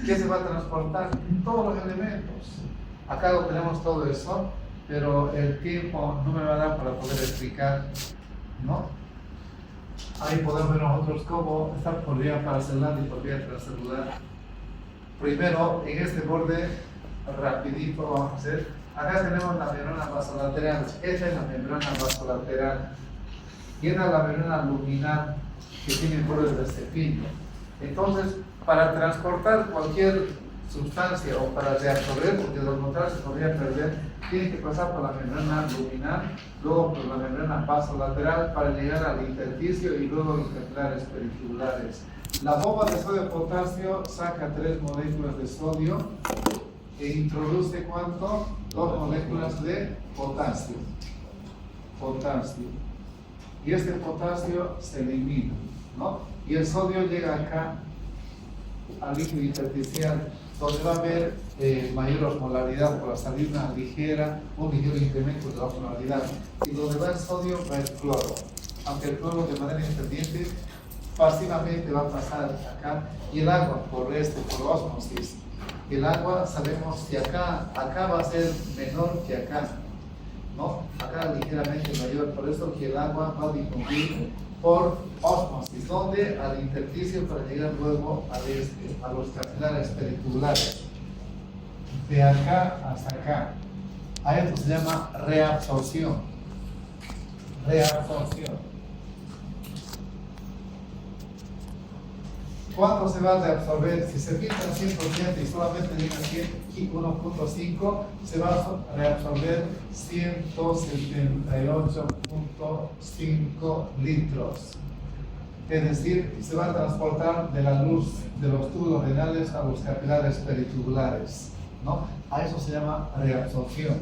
¿Qué se va a transportar? Todos los elementos. Acá lo tenemos todo eso, pero el tiempo no me va a dar para poder explicar, ¿no? Ahí podemos ver nosotros cómo está por vía paracelular y por vía transcelular. Primero, en este borde, rapidito vamos a hacer. Acá tenemos la membrana vasolateral. Esta es la membrana vasolateral. Y esta es la membrana luminal que tiene bordes de cepillo. Entonces, para transportar cualquier sustancia o para reabsorber, porque los neutrales se podría perder, tiene que pasar por la membrana luminal, luego por la membrana vasolateral para llegar al intersticio y luego los capilares perifibulares. La bomba de sodio de potasio saca 3 moléculas de sodio e introduce ¿cuánto? 2 moléculas de potasio. Y este potasio se elimina, ¿no? Y el sodio llega acá al líquido intersticial, donde va a haber mayor osmolaridad por la salida un ligero incremento de la osmolaridad. Y donde va el sodio va el cloro, aunque el cloro de manera independiente pasivamente va a pasar acá, y el agua por ósmosis. El agua sabemos que acá va a ser menor que acá, ¿no? Acá ligeramente mayor, por eso que el agua va a difundir por ósmosis, donde al intersticio para llegar luego a los capilares perifibulares, de acá hasta acá. A esto se llama reabsorción. ¿Cuánto se va a reabsorber? Si se filtra 100% y solamente llega a 1.5, se va a reabsorber 178.5 litros. Es decir, se va a transportar de la luz de los túbulos renales a los capilares perifibulares, ¿no? A eso se llama reabsorción.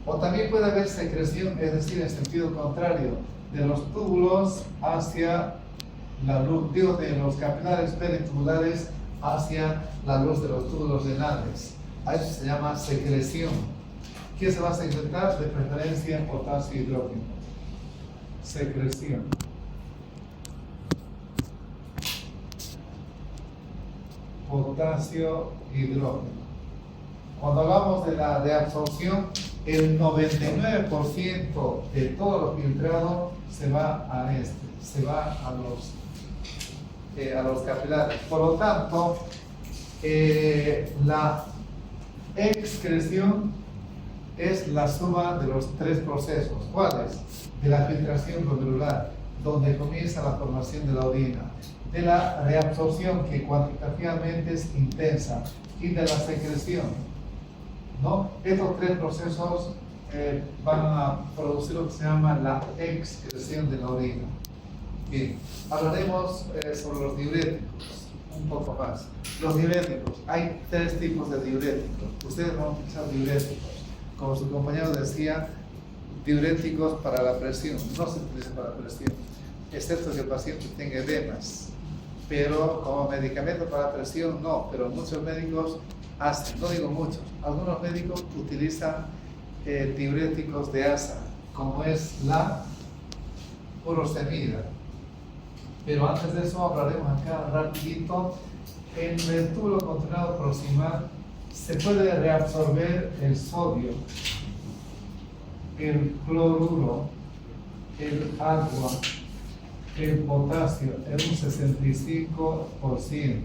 O también puede haber secreción, es decir, en sentido contrario, de los túbulos hacia la luz, de los capilares perifibulares hacia la luz de los túbulos renales. A eso se llama secreción. ¿Qué se va a secretar? De preferencia potasio y hidrógeno. Secreción. Potasio, hidrógeno. Cuando hablamos de la reabsorción, el 99% de todo lo filtrado se va a los capilares. Por lo tanto, la excreción es la suma de los 3 procesos. ¿Cuáles? De la filtración glomerular, donde comienza la formación de la orina, de la reabsorción, que cuantitativamente es intensa, y de la secreción, ¿no? Estos 3 procesos van a producir lo que se llama la excreción de la orina. Bien, hablaremos sobre los diuréticos un poco más. Los diuréticos, hay 3 tipos de diuréticos. Ustedes van a utilizar diuréticos. Como su compañero decía, diuréticos para la presión. No se utilizan para la presión, excepto que el paciente tenga edemas. Pero como medicamento para la presión, no. Pero muchos médicos hacen, no digo muchos, algunos médicos utilizan diuréticos de asa, como es la furosemida. Pero antes de eso hablaremos acá rapidito. En el túbulo contenedor proximal se puede reabsorber el sodio, el cloruro, el agua, el potasio en un 65%.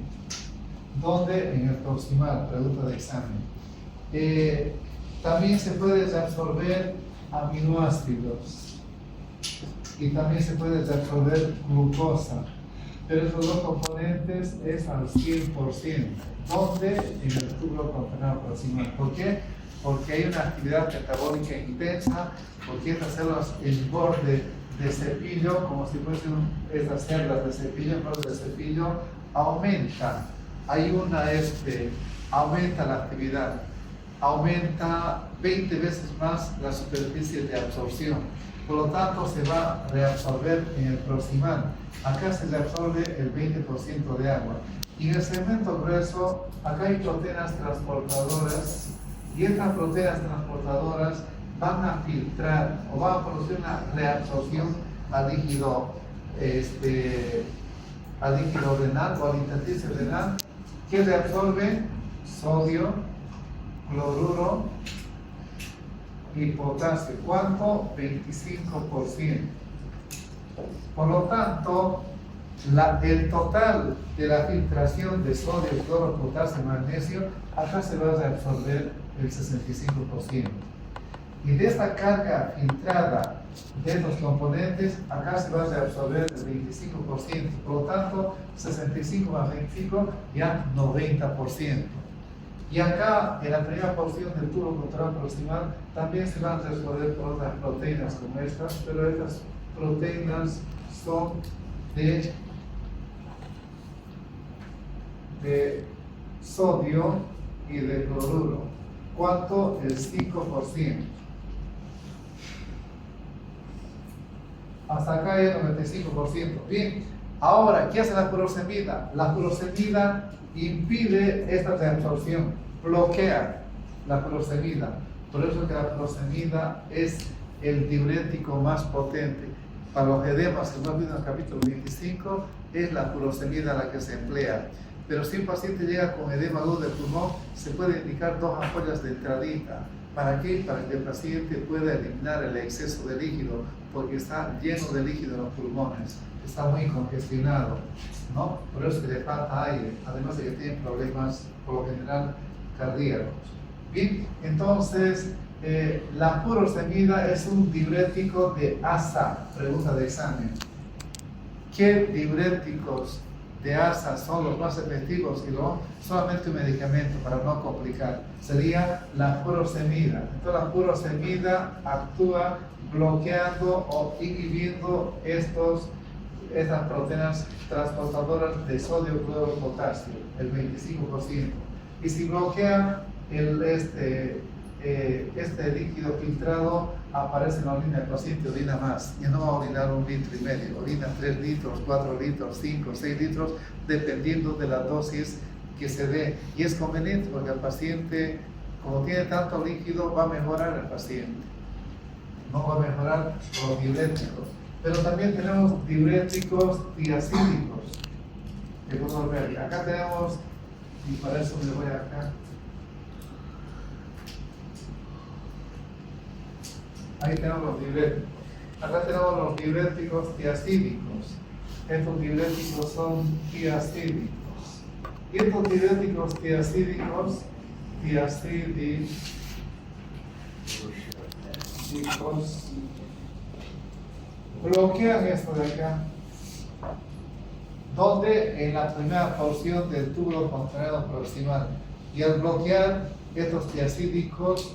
¿Dónde? En el proximal, pregunta de examen. También se puede reabsorber aminoácidos y también se puede reabsorber glucosa, pero esos 2 componentes es al 100%. ¿Dónde? En el túbulo contenedor proximal. ¿Por qué? Porque hay una actividad metabólica intensa, porque estas células en borde de cepillo, como si fuesen estas células de cepillo, en borde de cepillo, aumentan. Aumenta la actividad, aumenta 20 veces más la superficie de absorción. por lo tanto se va a reabsorber en el proximal. Acá se reabsorbe el 20% de agua. Y en el segmento grueso, acá hay proteínas transportadoras, y estas proteínas transportadoras van a filtrar o van a producir una reabsorción al líquido, al líquido renal o al intersticio renal, que reabsorbe sodio, cloruro y potasio. ¿Cuánto? 25%. Por lo tanto, el total de la filtración de sodio, cloro, potasio y magnesio, acá se va a reabsorber el 65%. Y de esta carga filtrada de estos componentes, acá se va a reabsorber el 25%. Por lo tanto, 65 más 25, ya 90%. Y acá, en la primera porción del tubo control proximal, también se van a reabsorber por otras proteínas como estas, pero estas proteínas son de sodio y de cloruro. ¿Cuánto? El 5%. Hasta acá hay el 95%. Bien, ahora, ¿qué hace la furosemida? La furosemida impide esta reabsorción, bloquea la furosemida. Por eso que la furosemida es el diurético más potente. Para los edemas, que hemos visto en el capítulo 25, es la furosemida la que se emplea. Pero si un paciente llega con edema agudo del pulmón, se puede indicar 2 ampollas de entradita. ¿Para qué? Para que el paciente pueda eliminar el exceso de líquido, porque está lleno de líquido en los pulmones, está muy congestionado, ¿no? Por eso que le falta aire, además de que tiene problemas, por lo general, cardíacos. Bien, entonces, la furosemida es un diurético de ASA, pregunta de examen. ¿Qué diuréticos de ASA son los más efectivos? Y luego solamente un medicamento para no complicar, sería la furosemida. Entonces la furosemida actúa bloqueando o inhibiendo estas proteínas transportadoras de sodio, cloro, potasio, el 25%. Y si bloquea este líquido filtrado, aparece en la orina del paciente, orina más, y no va a orinar 1,5 litros, orina 3 litros, 4 litros, 5, 6 litros, dependiendo de la dosis que se dé. Y es conveniente porque el paciente, como tiene tanto líquido, va a mejorar el paciente, no va a mejorar los diuréticos. Pero también tenemos diuréticos diacídicos, que podemos ver. Acá tenemos, y para eso me voy acá. Ahí tenemos los diuréticos. Acá tenemos los diuréticos tiacídicos. Estos diuréticos son tiacídicos. Y estos diuréticos tiacídicos bloquean esto de acá. Donde en la primera porción del tubo contrario proximal. Y al bloquear estos tiacídicos,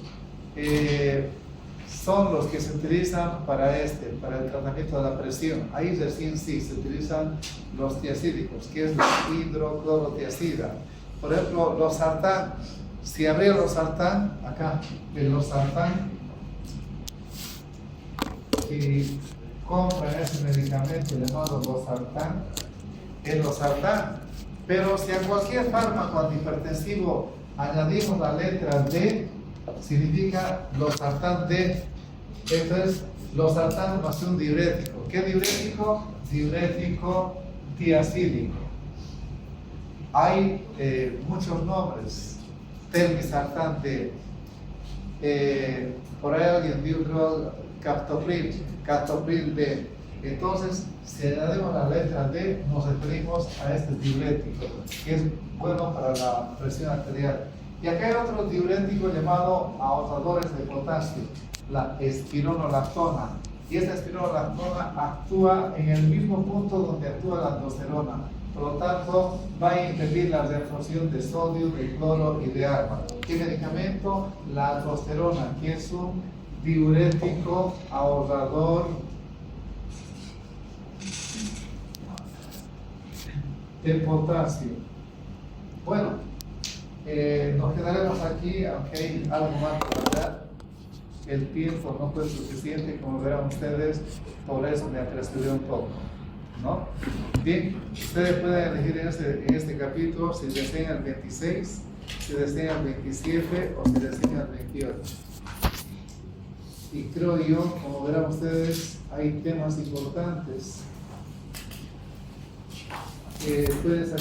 son los que se utilizan para el tratamiento de la presión. Ahí recién sí se utilizan los tiacídicos, que es la hidroclorotiacida. Por ejemplo, los sartán. Si abrió los sartán, acá, en los sartán, y compran ese medicamento llamado losartán, es losartán. Pero si a cualquier fármaco antihipertensivo añadimos la letra D, significa losartán D. Entonces, losartán va a ser un diurético. ¿Qué diurético? Diurético tiacídico. Hay muchos nombres. Telmisartán D. Por ahí alguien vio captopril D. Entonces, si añadimos la letra D, nos referimos a este diurético, que es bueno para la presión arterial. Y acá hay otro diurético llamado ahorradores de potasio, la espironolactona. Y esta espironolactona actúa en el mismo punto donde actúa la aldosterona. Por lo tanto, va a impedir la reabsorción de sodio, de cloro y de agua. ¿Qué medicamento? La aldosterona, que es un diurético ahorrador de potasio. Bueno, nos quedaremos aquí, aunque hay algo más para hablar. el tiempo no fue suficiente, como verán ustedes, por eso me apresuré un poco, ¿no? Bien, ustedes pueden elegir en este capítulo si desean el 26, si desean el 27 o si desean el 28. Y creo yo, como verán ustedes, hay temas importantes que pueden sacar